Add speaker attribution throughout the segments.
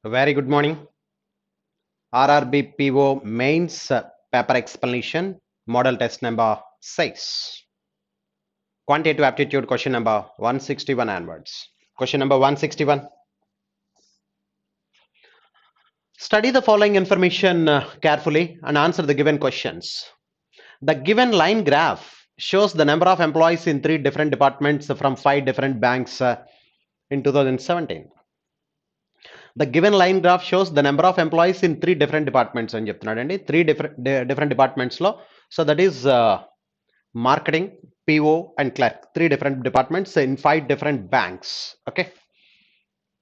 Speaker 1: Very good morning. RRB PO mains paper explanation, model test number 6. Quantitative aptitude question number 161 onwards. Question number 161. Study the following information carefully and answer the given questions. The given line graph shows the number of employees in 3 different departments from 5 different banks in 2017. The given line graph shows the number of employees in 3 different departments అని చెప్తున్నాడండి 3 different departments లో so that is marketing, PO and clerk, 3 different departments in 5 different banks. Okay,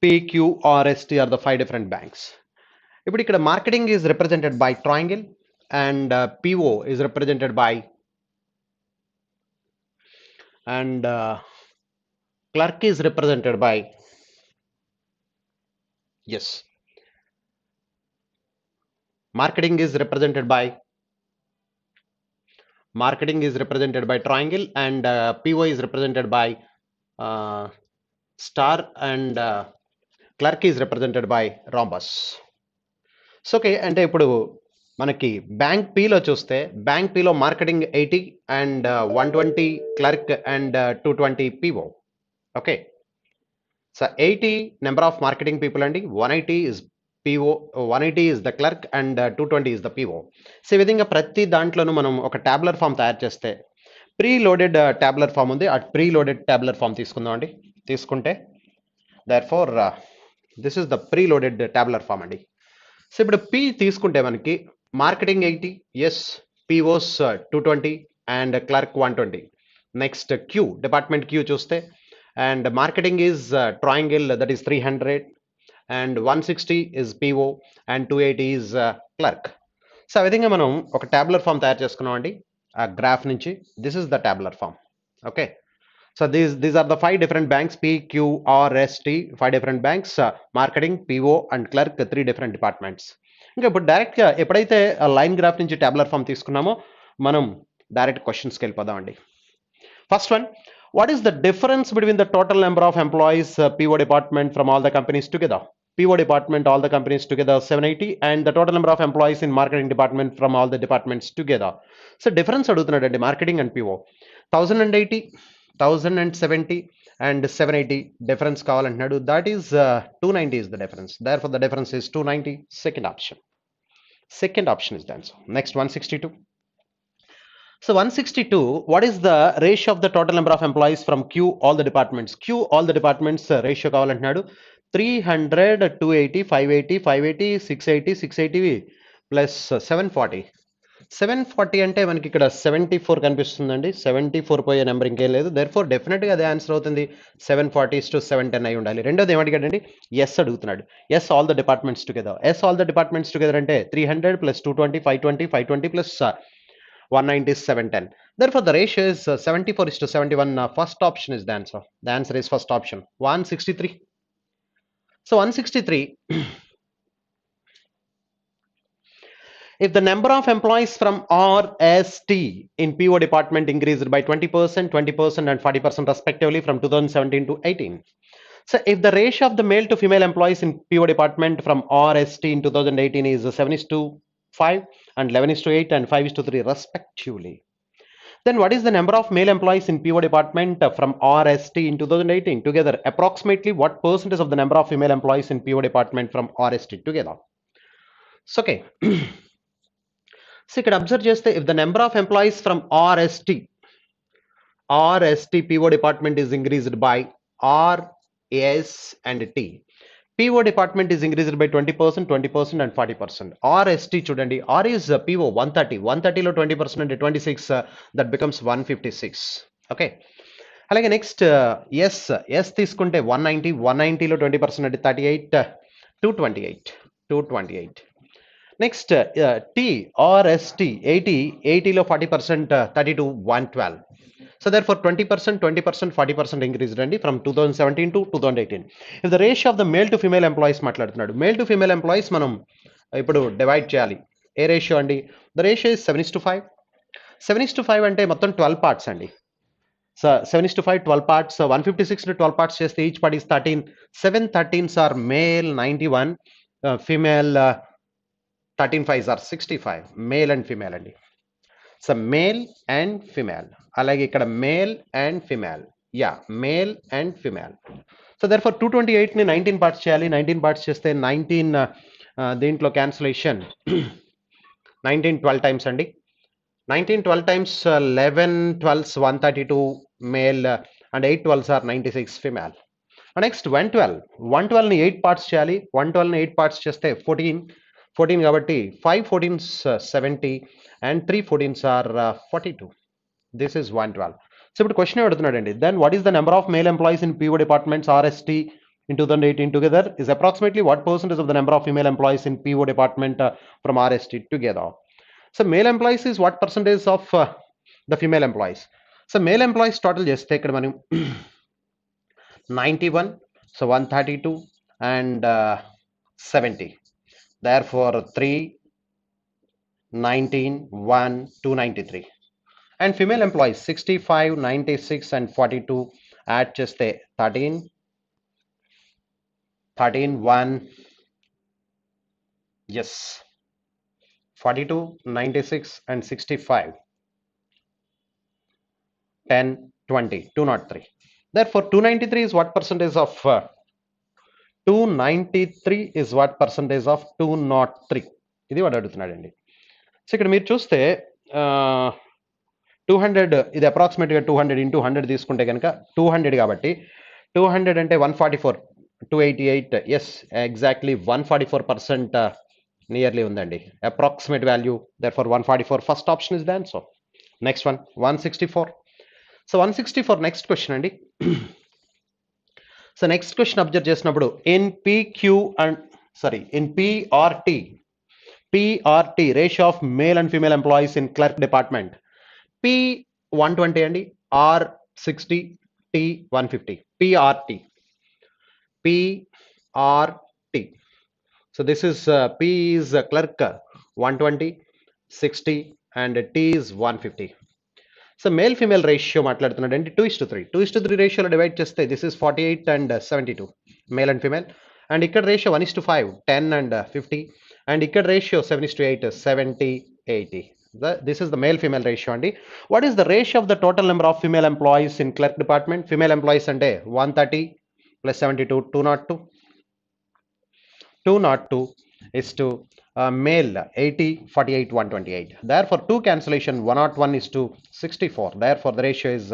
Speaker 1: PQRST are the 5 different banks. ఇప్పుడు ఇక్కడ marketing is represented by triangle and PO is represented by and clerk is represented by yes, marketing is represented by triangle and PO is represented by star and clerk is represented by rhombus. So okay అంటే ఇప్పుడు మనకి bank పీలో చూస్తే bank పీలో marketing 80 and 120 clerk and 220 PO. Okay, so 80 number of marketing people అండి, 180 is PO, 180 is the clerk and 220 is the PO. So ఈ విధంగా ప్రతి దాంట్లోనూ మనం ఒక ట్యాబులర్ ఫామ్ తయారు చేస్తే ప్రీ లోడెడ్ ట్యాబులర్ ఫామ్ ఉంది, ఆ ప్రీ లోడెడ్ ట్యాబులర్ ఫామ్ తీసుకుందాం అండి. తీసుకుంటే therefore this is the preloaded tabular form అండి. సో ఇప్పుడు పి తీసుకుంటే మనకి marketing 80, yes, POs 220 and clerk 120. Next Q, department Q చూస్తే and marketing is triangle that is 300 and 160 is PO and 280 is clerk. So ఆ విధంగా మనం ఒక tabular form తయారు చేసుకున్నాం అండి ఆ గ్రాఫ్ నుంచి. This is the tabular form. Okay, so these are the 5 different banks, PQRST, 5 different banks, marketing, PO and clerk, 3 different departments. ఇంకా ఇప్పుడు డైరెక్ట్గా ఎప్పుడైతే లైన్ గ్రాఫ్ నుంచి ట్యాబులర్ ఫామ్ తీసుకున్నామో మనం డైరెక్ట్ క్వశ్చన్స్కి వెళ్ళిపోదాం అండి. First one, what is the difference between the total number of employees PO department from all the companies together? PO department, all the companies together 780 and the total number of employees in marketing department from all the departments together. So difference అడుగుతున్నాడు అండి marketing and PO. 1080, 1070 and 780 difference కావాలంటున్నాడు. that is 290 is the difference, therefore the difference is 290. Second option is the answer. Next, 162. So 162, what is the ratio of the total number of employees from Q all the departments? Q all the departments ratio కావాలంటున్నాడు. 300, 280, 580, 580, 680, 680 plus 740. 740 అంటే మనకి ఇక్కడ 74 కనిపిస్తుందండి. 74 పోయే number ఇంకేం లేదు. Therefore డెఫినెట్గా అదే ఆన్సర్ అవుతుంది. 740:710 అయి ఉండాలి. రెండోది ఏమడిగాడండి? ఎస్ అడుగుతున్నాడు. S all the departments together. S all the departments together అంటే 300 plus 220, 520, 520 plus 190 is 710. Therefore the ratio is 74:71. First option is the answer. The answer is first option. 163. So 163. If the number of employees from RST in PO department increased by 20%, 20% and 40% respectively from 2017 to 18. So if the ratio of the male to female employees in PO department from RST in 2018 is 7:5 and 11:8 and 5:3 respectively, then what is the number of male employees in PO department from RST in 2018 together? Approximately what percentage of the number of female employees in PO department from RST together? So okay. So ఇక్కడ observe చేస్తే if the number of employees from RST PO department is increased by R, S and T. PO department is increased by 20%, 20% and 40%. RST చూడండి, R is PO 130, 130లో 20% అంటే 26, that becomes 156. Okay, అలాగే next yes తీసుకుంటే 190, 190లో 20% అంటే 38, 228. Next T RST 80, 80లో 40%, 32, 112. So therefore 20%, 20%, 40% increased అండి from 2017 to 2018. If the ratio of the male to female employees మాట్లాడుతున్నాడు, male to female employees మనం ఇప్పుడు divide చేయాలి. ఏ రేషియో అండి? The ratio is 7:5. 7:5 అంటే మొత్తం 12 parts అండి. So 7:5, 12 parts. 156 ని 12 parts చేస్తే each part is 13. 7 13s are male, 91 female 13 5s are 65, male and female అండి. సో మేల్ అండ్ ఫీమేల్, అలాగే ఇక్కడ male and female, yeah male and female. So therefore 228ని 19 parts చేయాలి. 19 parts చేస్తే 19 దీంట్లో cancellation 19 12 times అండి. 19 12 times 11 12s 132 male and 8 12s are 96 female. Next 112, 112ని 8 parts చేయాలి. 112ని 8 parts చేస్తే 14 కాబట్టి 5 14s 70 and 3 14s are 42. This is 112. సో ఇప్పుడు క్వశ్చన్ అడుగుతున్నాడండి, then what is the number of male employees in PO departments RST in 2018 together is approximately what percentage of the number of female employees in PO department from RST together? So male employees is what percentage of the female employees? So male employees total చేస్తే ఇక్కడ మనం 91, so 132 and 70. Therefore 3, 19, 1, 293. And female employees 65, 96 and 42 add చేస్తే 13, 1, yes, 42, 96 and 65, 10, 20, 203. Therefore 293 is what percentage of 293 is what percentage of 203? ఇది వాడు అడుగుతున్నాడండి. So ఇక్కడ మీరు చూస్తే 200, ఇది అప్రాక్సిమేట్గా 200 ఇంటూ 100 తీసుకుంటే కనుక 200 కాబట్టి 200 అంటే 144, 288, ఎస్ ఎగ్జాక్ట్లీ 144% నియర్లీ ఉందండి. Approximate value, therefore 144 first option is the answer. Next one 164. So 164 next question అండి. సో నెక్స్ట్ క్వశ్చన్ అబ్జర్వ్ చేసినప్పుడు in PRT ratio of male and female employees in clerk department, P 120 అండి, R 60, T 150. PRT. So this is P is clerk 120, 60 and T is 150. So male female ratio మాట్లాడుతున్నాడు అంటే 2:3. 2:3 రేషియోలో divide చేస్తే this is 48 and 72 male and female. And ఇక్కడ ratio 1:5, 10 and 50. And ఇక్కడ ratio 7:8, 70, 80. This is the male female ratio అండి. What is the ratio of the total number of female employees in clerk department? Female employees అంటే 130 plus 72, 202 is to male 80, 48, 128. Therefore 2 cancellation 101 is to 64. Therefore the ratio is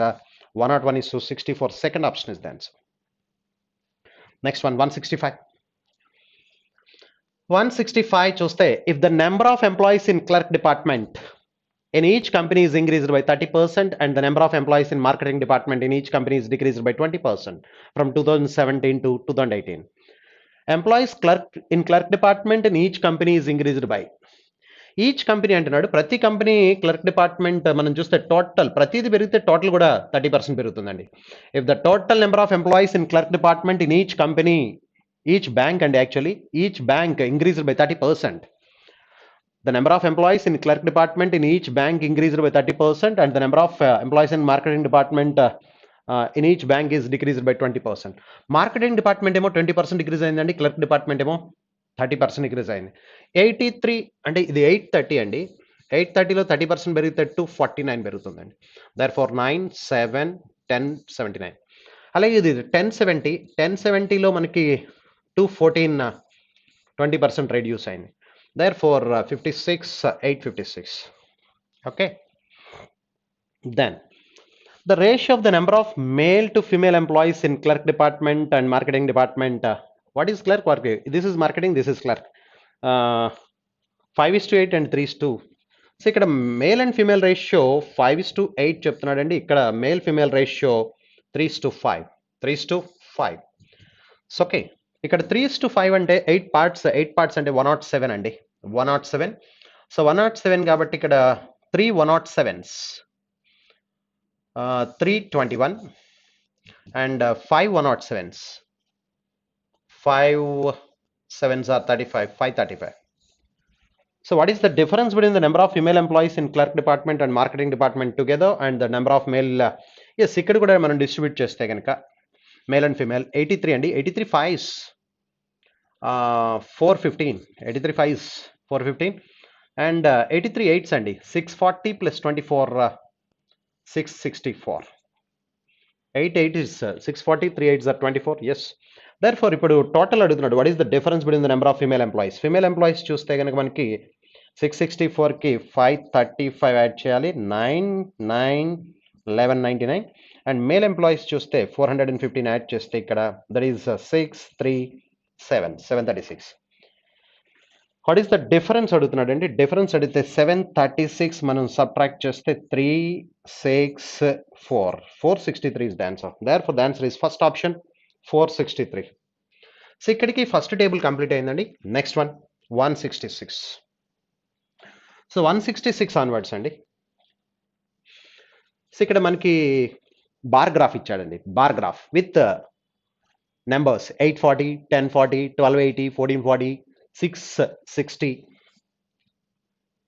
Speaker 1: 101 is to 64. Second option is the answer. Next one 165. 165 చూస్తే if the number of employees in clerk department in each company is increased by 30% and the number of employees in marketing department in each company is decreased by 20% from 2017 to 2018. Employees in clerk department in each company is increased by, each company అంటున్నాడు, ప్రతి company clerk department మనం చూస్తే total ప్రతిది పెరిగితే total కూడా 30% పెరుగుతుందండి. If the total number of employees in clerk department in each company, each bank అండి, actually each bank increased by 30%. The number of employees in clerk department in each bank increased by 30% and the number of employees in marketing department in each bank is decreased by 20%. Marketing department ఏమో 20% decrease అయిందండి, clerk department ఏమో 30% decrease అయింది. 83 అంటే ఇది 830 అండి, 830లో 30% పెరిగితే 249 పెరుగుతుందండి. Therefore 9, 7, 10, 79. అలాగే ఇది 1070లో మనకి 214 20% రెడ్యూస్ అయింది. Therefore 56, 856. Okay. Then the ratio of the number of male to female employees in clerk department and marketing department. What is clerk work? This is marketing, this is clerk. 5:8 and 3:2. So ఇక్కడ male and female ratio 5:8 చెప్తున్నాడండి, ఇక్కడ male female ratio 3:5. So okay, ఇక్కడ 3:5 అంటే 8 parts అంటే 107 అండి, 107. So 107 కాబట్టి ఇక్కడ 3 107s, 321 and 5 107s, 5 7s are 35, 535. So what is the difference between the number of female employees in clerk department and marketing department together and the number of male? Yes, ఇక్కడ కూడా మనం distribute చేస్తే కనుక male and female 83 అండి, 83 5s, 415. 83 5s 415 and 83 8s అండి 640 plus 24 664. 8 8 is 640, 3 8s are 24. Yes. Therefore, ఇప్పుడు total అడుగుతున్నాడు what is the difference between the number of female employees. Female employees చూస్తే కనుక మనకి 664కి 535 యాడ్ చేయాలి, 9 9 1199. అండ్ మేల్ ఎంప్లాయీస్ చూస్తే 415 యాడ్ చేస్తే ఇక్కడ that is 736. What is the difference అడుగుతున్నాడు అండి. డిఫరెన్స్ అడిగితే 736 మనం సబ్ట్రాక్ట్ చేస్తే 364 463 is the answer. Therefore the answer is first option 463. So ఇక్కడికి ఫస్ట్ టేబుల్ కంప్లీట్ అయిందండి. Next one 166. సో 166 ఆన్వర్డ్స్ అండి. సో ఇక్కడ మనకి బార్ గ్రాఫ్ ఇచ్చాడండి. Bar graph with numbers 840, 1040, 1280, 1440, 660,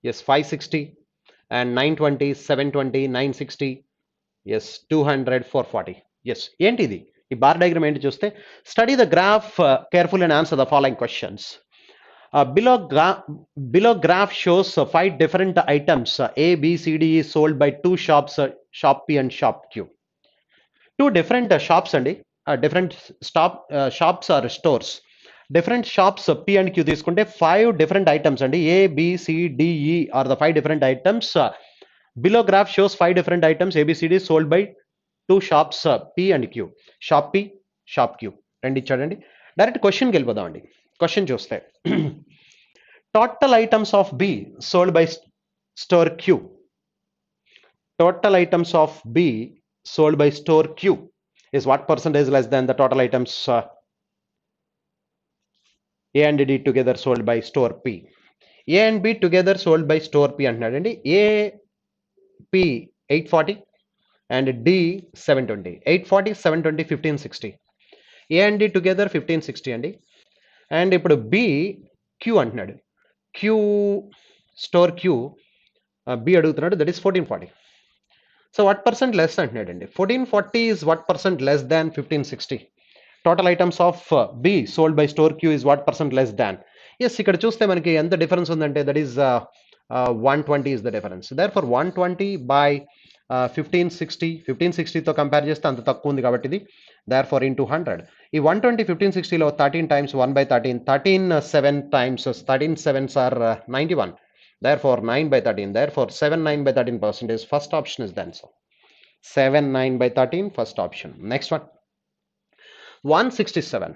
Speaker 1: yes 560 and 920, 720, 960, yes 200, 440. yes ఏంటి ఇది ఈ బార్ డయాగ్రామ్ ఏంటి చూస్తే study the graph careful and answer the following questions. below graph shows 5 different items A, B, C, D is sold by 2 shops, shop P and shop Q. 2 different shops అండి, different shops or stores. Different shops P and Q తీసుకుంటే 5 different items అండి. A, B, C, D, E are the 5 different items. Below graph shows 5 different items A, B, C, D sold by 2 shops P and Q. Shop P, shop Q రెండు ఇచ్చాడండి. Direct క్వశ్చన్కి వెళ్ళిపోదాం అండి. Question చూస్తే total items of B sold by store Q. Total items of B sold by store Q is what percentage less than the total items A and D together sold by store P. A and B together sold by store P అంటున్నాడండి. A P 840 and D 720. 840 720 1560. A and D together 1560 అండి. And ఇప్పుడు B Q అంటున్నాడు. Q store Q B అడుగుతున్నాడు, that is 1440. So what percent less అంటున్నాడండి. 1440 is what percent less than 1560. Total items of B sold by store Q is what percent less than. Yes ఇక్కడ చూస్తే మనకి ఎంత difference ఉందంటే that is 120 is the difference. Therefore 120 by 1560. 1560తో compare చేస్తే అంత తక్కువ ఉంది కాబట్టి ఇది దేర్ ఫర్ ఇంటూ 100. ఈ 120 1560లో 13 times 1 by 13, 13 7 times 13 7s are 91. Therefore 9 by 13. Therefore 7 9 by 13 percentage. First option is the answer. 7 9 by 13 first option. Next one 167.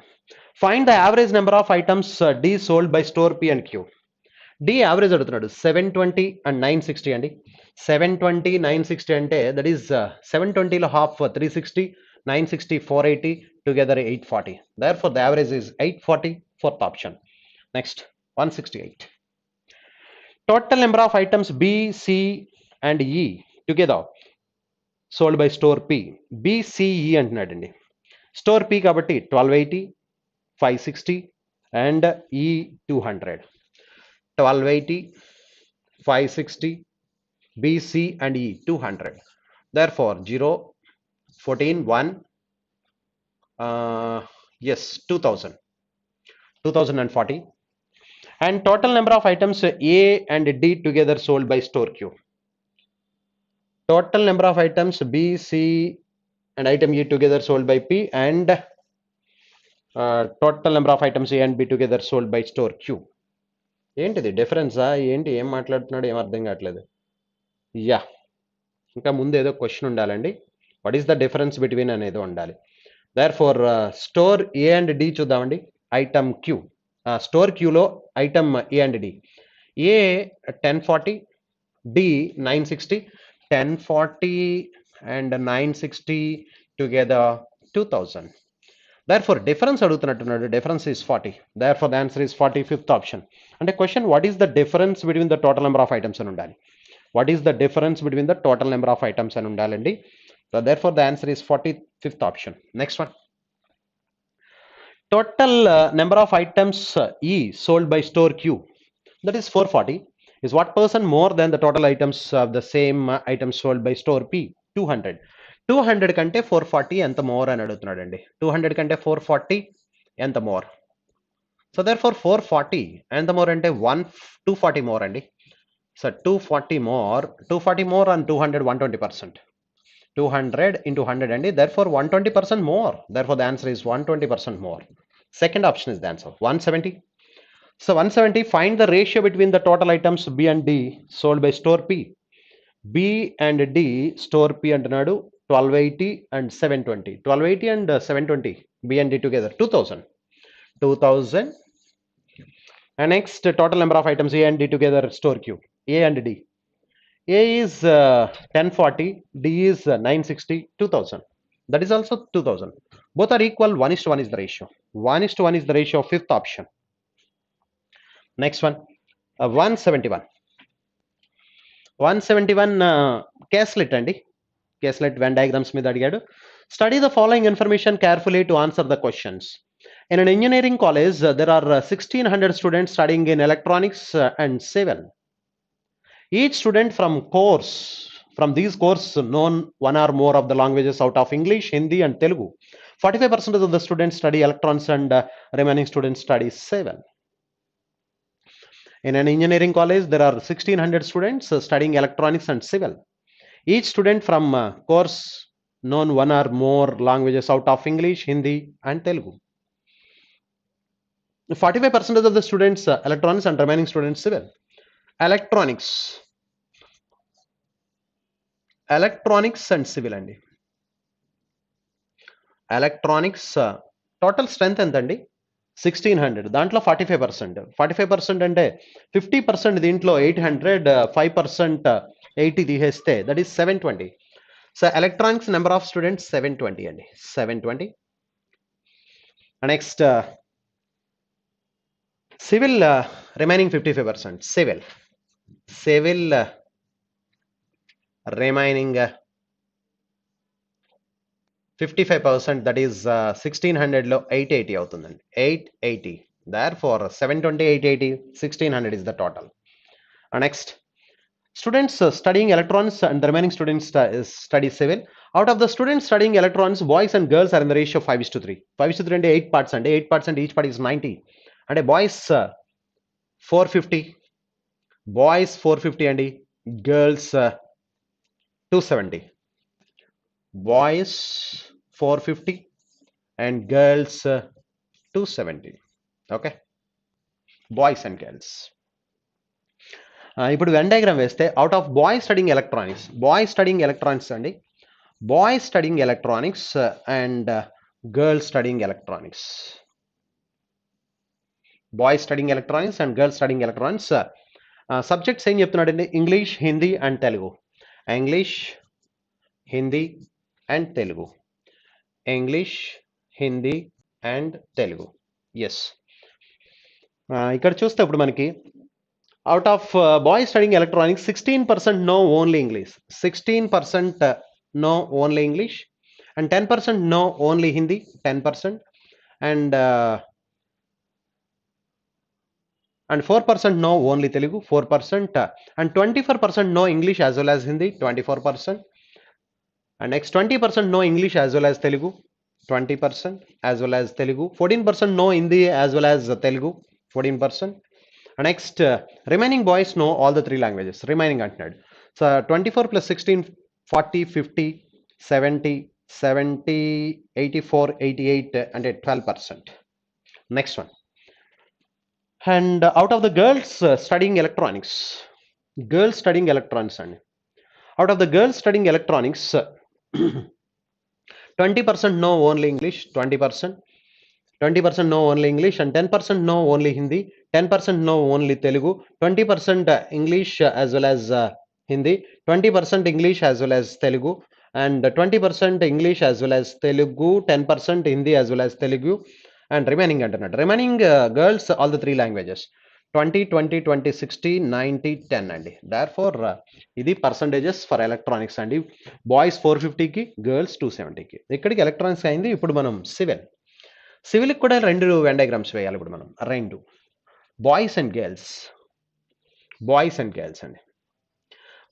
Speaker 1: Find the average number of items D sold by store P and Q. D average అడుగుతున్నాడు 720 and 960 అండి. 720 960 అంటే that is 720లో half 360, 960 480, together 840. Therefore the average is 840, fourth option. Next 168. Total number of items B, C and E together sold by store P. B, C, E అంటున్నాడండి. Store P కాబట్టి 1280, 560 and E 200. 1280, 560, B, C and E 200. Therefore 0, 14, 1, yes 2000, 2040. And total number of items A and D together sold by store Q. Total number of items B, C and item E together sold by P, and total number of items A and B together sold by store Q. ఏంటిది డిఫరెన్సా ఏంటి, ఏం మాట్లాడుతున్నాడు, ఏం అర్థం కావట్లేదు. Yeah ఇంకా ముందు ఏదో క్వశ్చన్ ఉండాలండి. What is the difference between అనేది ఉండాలి. Therefore store A and D చూద్దామండి. ఐటమ్ క్యూ, స్టోర్ క్యూలో item A and D. A 1040, D 960. 1040 and 960 together 2000. Therefore difference అడుగుతున్నట్టున్నాడు. Difference is 40. Therefore the answer is 40, fifth option. అంటే question what is the difference between the total number of items అని ఉండాలి. What is the difference between the total number of items అని ఉండాలండి. So therefore the answer is 45th option. Next one. Total number of items E sold by store Q, that is 440, is what percent more than the total items of the same items sold by store P? 200. 200 కంటే 440 ఎంత more అని అడుగుతున్నాడండి. 200 కంటే 440 ఎంత more. So there for 440 ఎంత more అంటే 240 more అండి. So 240 more, 240 more and 200 120%. 200 into 100 అండి. Therefore 120% more. Therefore the answer is 120% more. Second option is the answer. 170. So 170, find the ratio between the total items B and D sold by store P. B and D store P అంటున్నాడు 1280 and 720. 1280 and 720 B and D together 2000. 2000. And next total number of items A and D together store Q. A and D. A is 1040, D is 960, 2000. That is also 2000. Both are equal. 1:1 is the ratio. 1:1 is the ratio of fifth option. Next one, 171. 171 Caslet అండి. Caslet Venn diagrams మీద అడిగాడు. Study the following information carefully to answer the questions. In an engineering college, there are 1600 students studying in electronics and civil. Each student from these courses known one or more of the languages out of English, Hindi and Telugu. 45% of the students study electronics and remaining students study civil. In an engineering college, there are 1600 students studying electronics and civil. Each student from course known one or more languages out of English, Hindi and Telugu. 45% of the students electronics and remaining students civil. Electronics and civil అండి. Electronics total strength ఎంత అండి? 1600. దాంట్లో 45% అంటే 50% దీంట్లో 800, 5% 80 తీసేస్తే that is 720. So electronics number of students 720 అండి. 720. Next civil remaining 55%. Civil remaining 55%, that is 1600 లో 880 అవుతుందండి. 880. Therefore 720, 880, 1600 is the total. Next, students studying electronics and the remaining students study civil. Out of the students studying electronics, boys and girls are in the ratio of 5:3. 5:3 అంటే 8 parts అండి. 8% each part is 90. అంటే boys 450, boys 450 అండి, girls 270. Boys 450 and girls 270. Okay, boys and girls. ఇప్పుడు Venn diagram వేస్తే out of boys studying electronics అండి, boys studying electronics and girls studying electronics. Boys studying electronics and girls studying electronics. Subjects ఏం చెప్తున్నాడండి? English, Hindi and Telugu. English, Hindi and Telugu. English, Hindi and Telugu. Yes. ఇక్కడ చూస్తే ఇప్పుడు మనకి out of boys studying electronics 16% no only English, 16% no only English and 10% no only Hindi, 10% and 4% no only Telugu, 4% and 24% no English as well as Hindi, 24%. And next 20% no English as well as Telugu, 20% as well as Telugu. 14% no Hindi as well as Telugu, 14%. And next remaining boys know all the three languages. Remaining antunadu. So 24 plus 16, 40, 50, 70, 70, 84, 88 and 12%. Next one. And out of the girls studying electronics, and out of the girls studying electronics, 20% know only English, 20% know only English and 10% know only Hindi, 10% know only Telugu, 20% English as well as Hindi, 20% English as well as Telugu and 20% English as well as Telugu, 10% Hindi as well as Telugu. And remaining internet, remaining girls all the three languages, 20, 20, 20, 60, 90, 10 అండి. therefore ఇది percentages for electronics అండి. Boys 450కి, girls 270కి. ఇక్కడికి electronics అయింది. ఇప్పుడు మనం సివిల్కి కూడా 2 వెన్ డయాగ్రామ్స్ వేయాలి. ఇప్పుడు మనం 2 బాయ్స్ అండ్ గర్ల్స్ అండి.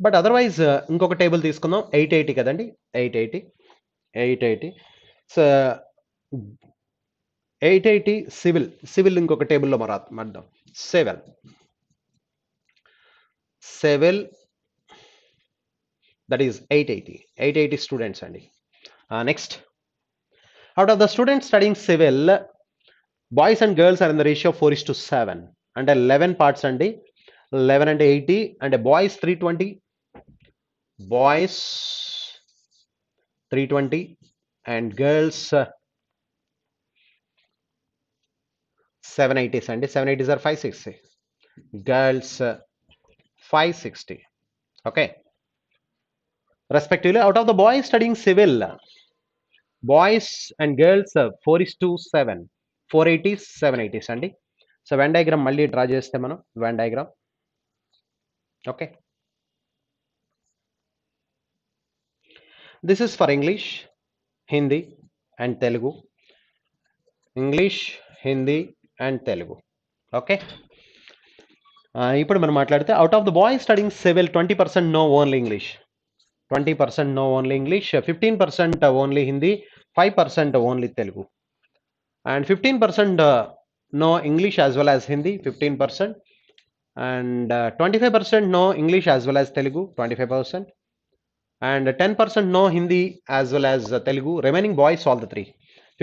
Speaker 1: బట్ అదర్వైజ్ ఇంకొక టేబుల్ తీసుకుందాం. 880 కదండి, 880. సో 880 సివిల్ ఇంకొక టేబుల్లో మర్దాం. సివిల్ that is 880 students అండి. Next, out of the students studying civil, boys and girls are in the ratio 4:7 అంటే 11 parts అండి. 11 అంటే 80 అంటే boys 320 and girls 780 అండి. 780s are 560, girls 560. Okay, respectively. Out of the boys studying civil, boys and girls 4:7, 480s 780s అండి. So Venn diagram మళ్ళీ draw చేస్తే మనం Venn diagram. Okay, this is for English, Hindi and Telugu. English, Hindi and Telugu. Okay, ఇప్పుడు మనం మాట్లాడితే out of the boys studying civil 20% no only English, 20% no only English, 15% only Hindi, 5% only Telugu, and 15% no English as well as Hindi, 15%, and 25% no English as well as Telugu, 25%, and 10% no Hindi as well as Telugu. Remaining boys all the three,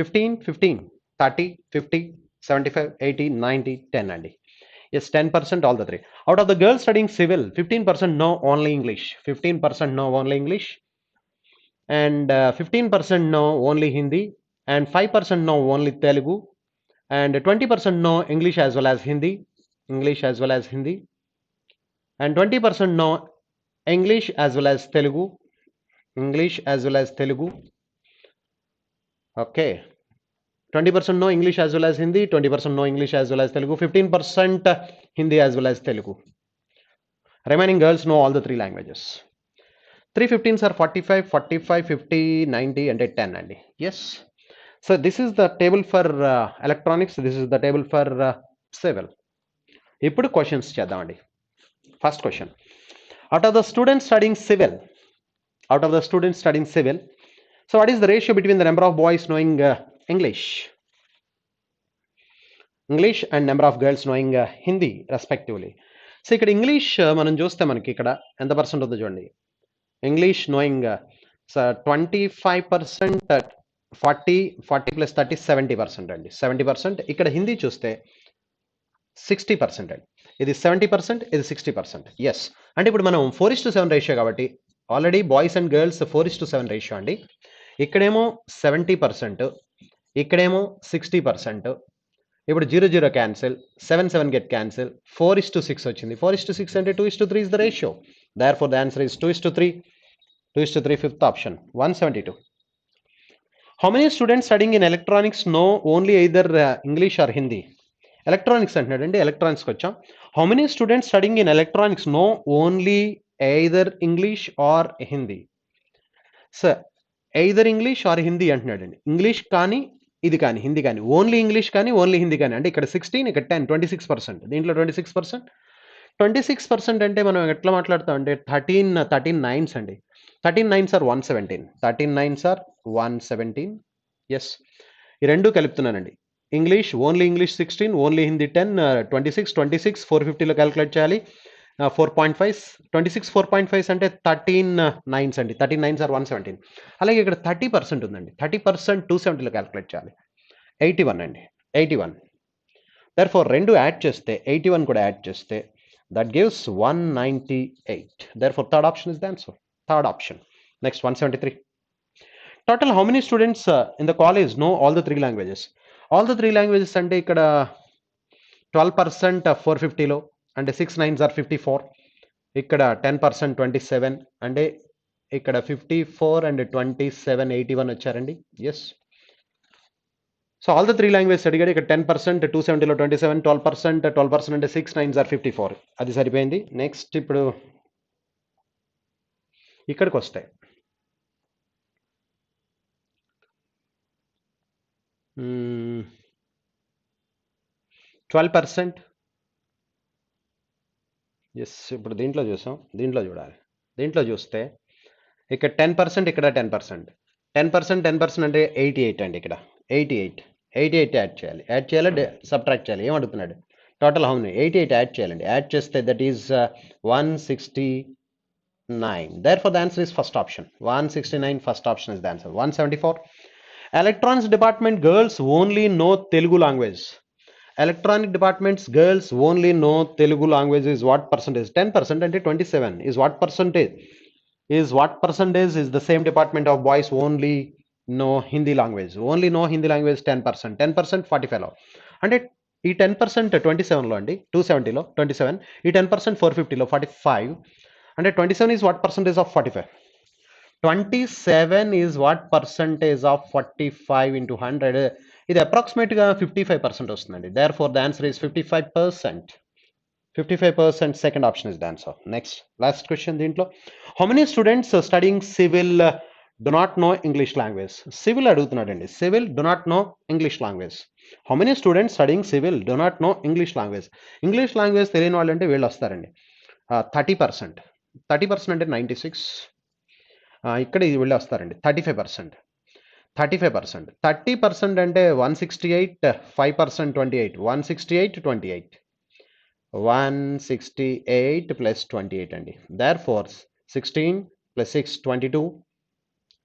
Speaker 1: 15, 15, 30, 50, 75, 80, 90, 10 and yes, 10% all the three. Out of the girls studying civil, 15% no only English, 15% no only English, and 15% no only Hindi, and 5% no only Telugu, and 20% no English as well as Hindi, English as well as Hindi, and 20% no English as well as Telugu, English as well as Telugu. Okay, 20% no English as well as Hindi, 20% no English as well as Telugu, 15% Hindi as well as Telugu. Remaining girls know all the three languages. 315s are 45, 45, 50, 90 and 10 and yes. So this is the table for electronics, this is the table for civil. ఇప్పుడు questions చేద్దామండి. First question, out of the students studying civil, so what is the ratio between the number of boys knowing English and number of girls knowing Hindi respectively? So ఇక్కడ English మనం చూస్తే మనకి ఇక్కడ ఎంత percent ఉందో చూడండి. English knowing 25%, 40 plus 30 70% అండి, 70%. ఇక్కడ హిందీ చూస్తే 60% అండి. ఇది 70%, ఇది 60%. ఎస్, అంటే ఇప్పుడు మనం 4:7 రేషియో కాబట్టి already boys and girls 4:7 ratio అండి. ఇక్కడేమో 70%, ఇక్కడేమో 60%. ఇప్పుడు 0 క్యాన్సిల్, 7 గెట్ క్యాన్సిల్, 4:6 వచ్చింది. 4:6 అంటే 2:3 is the ratio. Therefore, the answer is 2:3. 2:3, fifth option, 172. How many students studying in electronics know only either English or Hindi? Electronics అంటున్నాడండి, ఎలక్ట్రానిక్స్కి వచ్చాం. How many students studying in electronics know only either English or Hindi? Sir, either English or Hindi అంటున్నాడండి. English కానీ ఇది కానీ హిందీ కానీ, only English కానీ only Hindi కానీ. అంటే ఇక్కడ 16, ఇక్కడ 10, 26%. దీంట్లో 26%. 26% అంటే మనం ఎట్లా మాట్లాడతాం అంటే 13 9s అండి. 13 9s are 117. 13 9s are 117. ఎస్, ఈ రెండు కలుపుతున్నానండి. English, only English 16, only Hindi 10, 26, 450లో క్యాలిక్యులేట్ చేయాలి. 4.5, 26 4.5 అంటే 13 9s అండి. 13 9s are 117. అలాగే ఇక్కడ 30% ఉందండి. 30% 270లో క్యాలిక్యులేట్ చేయాలి. 81 అండి, 81. దర్ఫోర్ రెండు యాడ్ చేస్తే 81 కూడా యాడ్ చేస్తే that gives 198. Therefore, third option is the answer. Third option. Next, 173. Total, how many students in the college know all the three languages? All the three languages అంటే ఇక్కడ 12% 450లో అంటే 6 9s are 54. ఇక్కడ 10% 27 అంటే ఇక్కడ 54 and 27 81 వచ్చారండి. Yes, so all the three language అడిగాడు. ఇక్కడ 10%, 270లో 27, 12% అంటే 6 9s are 54. అది సరిపోయింది. నెక్స్ట్ ఇప్పుడు ఇక్కడికి వస్తాయి. 12%. ఎస్, ఇప్పుడు దీంట్లో చూసాం, దీంట్లో చూడాలి. దీంట్లో చూస్తే ఇక్కడ 10%, ఇక్కడ 10%. 10% అంటే 88 అండి. ఇక్కడ 88. 88 యాడ్ చేయాలి. యాడ్ చేయాలా సబ్ట్రాక్ట్ చేయాలి? ఏం అడుగుతున్నాడు? Total how many? 88 యాడ్ చేయాలండి. యాడ్ చేస్తే that is 169. Therefore, the answer is first option. 169, first option is the answer. 174. Electronics department girls only know Telugu language. Electronic departments girls only know Telugu language is what percentage? 10% and 27 is what percentage? What percentage is the same department of boys only know Hindi language? Only know Hindi language 10%. 10% 45 లో అంటే ఈ 10% 27 లో అండి, 270లో 27, ఈ 10% 450లో 45, అంటే 27 is what percentage of 45? 27 is what percentage of 45 into 100? ఇది అప్రాక్సిమేట్గా 55% వస్తుందండి. Therefore, the answer is 55%. 55%, second option is the answer. Next, last question దీంట్లో. How many students studying civil do not know English language? Civil అడుగుతున్నాడండి. Civil do not know English language. How many students studying civil do not know English language? English language తెలియని వాళ్ళు అంటే వీళ్ళు వస్తారండి. 30%. 30% అంటే 96. ఇక్కడ వీళ్ళు వస్తారండి 35%. 35%. 30% అంటే 168, 5% 28. 168, 28. 168 plus 28 అండి. Therefore, 16 plus 6, 22,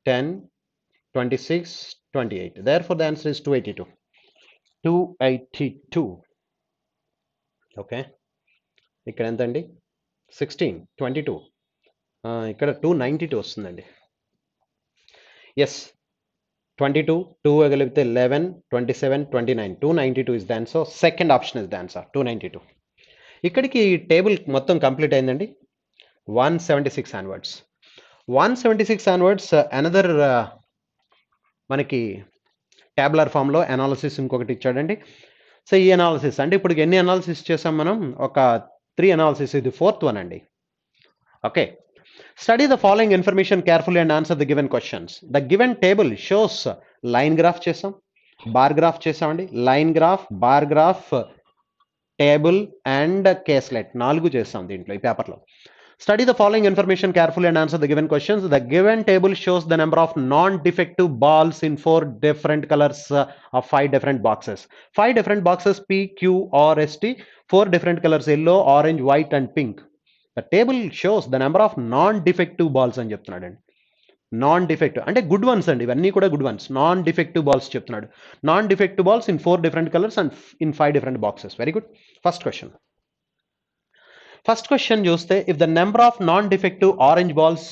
Speaker 1: 10, 26, 28. Therefore, the answer is 282. 282. Okay, ఇక్కడ ఎంత అండి? 16, 22, ఇక్కడ 292 వస్తుందండి. ఎస్, 22, 2 కలిపితే 11, 27, 29. 292 is the answer. Second option is the answer. 292. ఇక్కడికి టేబుల్ మొత్తం కంప్లీట్ అయిందండి. 176 ఆన్వర్డ్స్. 176 ఆన్వర్డ్స్ అనదర్ మనకి ట్యాబులర్ ఫామ్లో అనాలిసిస్ ఇంకొకటి ఇచ్చాడండి. సో ఈ అనాలిసిస్ అంటే ఇప్పుడు ఎన్ని అనాలిసిస్ చేసాం మనం? ఒక 3 అనాలిసిస్, ఇది 4th వన్ అండి. Okay, study the following information carefully and answer the given questions. The given table shows line graph చేసాం, బార్ గ్రాఫ్ చేసామండి. Line graph, bar graph, table and caselet 4 చేస్తాం దీంట్లో ఈ పేపర్లో. Study the following information carefully and answer the given questions. The given table shows the number of non-defective balls in 4 different colors of 5 different boxes. 5 different boxes P, Q, R, S, T. 4 different colors yellow, orange, white and pink. The table shows the number of non-defective balls అని చెప్తున్నాడు అండి. Non defective అంటే good ones అండి, ఇవన్నీ కూడా good ones. Non defective balls చెప్తున్నాడు. Non defective balls in 4 different colors and in 5 different boxes. Very good. First question చూస్తే, if the number of non-defective orange balls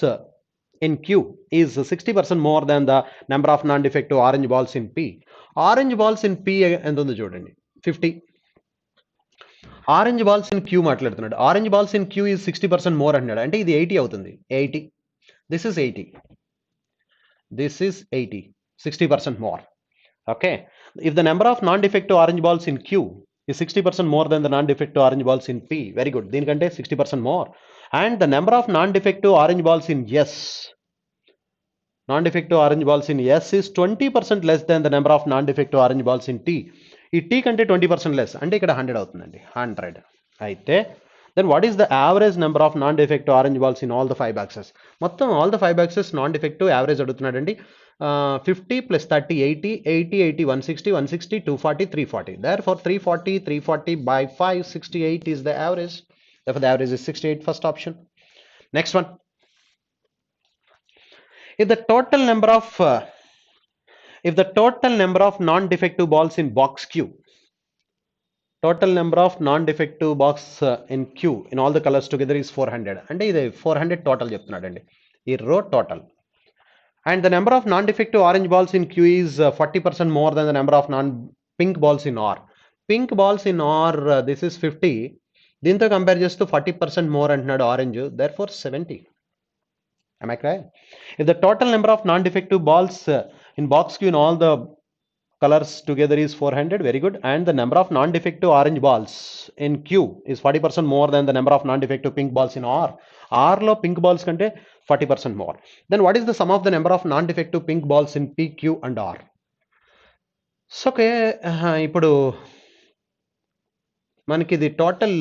Speaker 1: in Q is 60% more than the number of non-defective orange balls in P. Orange balls in P ఎంత ఉందో చూడండి, 50. Orange balls in Q మాట్లాడుతున్నాడు. Orange balls in Q is 60% more అంటున్నాడు, అంటే ఇది 80 అవుతుంది. 80, this is 80, this is 80, 60% more. Okay, if the number of non-defective orange balls in Q is 60% more than the non-defective orange balls in P. Very good. దీనికంటే 60% more. And the number of non-defective orange balls in S. Non-defective orange balls in S is 20% less than the number of non-defective orange balls in T. ఈ T కంటే 20% less, అంటే ఇక్కడ 100 అవుతుందండి. 100 అయితే then what is the average number of non-defective orange balls in all the 5 boxes? మొత్తం all the 5 boxes non-defective average అడుగుతున్నాడండి. 50 plus 30, 80, 80, 80, 160, 160, 240, 340. Therefore, 340, 340 by 5, 68 is the average. Therefore, the average is 68, first option. Next one. If the total number of non-defective balls in box Q, total number of non-defective box in Q in all the colors together is 400. అంటే ఇది 400 total చెప్తున్నాడండి, ఈ రో total. And the number of non-defective orange balls in Q is 40% more than the number of pink balls in R. Pink balls in R, this is 50. దీంతో compare చేస్తూ 40% more అంటున్నాడు orange. Therefore 70. Am I correct? If the total number of non-defective balls in box Q in all the colors together is 400, very good. And the number of non-defective orange balls in Q is 40% more than the number of non-defective pink balls in R. R లో pink balls కంటే 40% more. Then what is the sum of the number of non-defective pink balls in P, Q and R? So okay, ఇప్పుడు మనకి ఇది total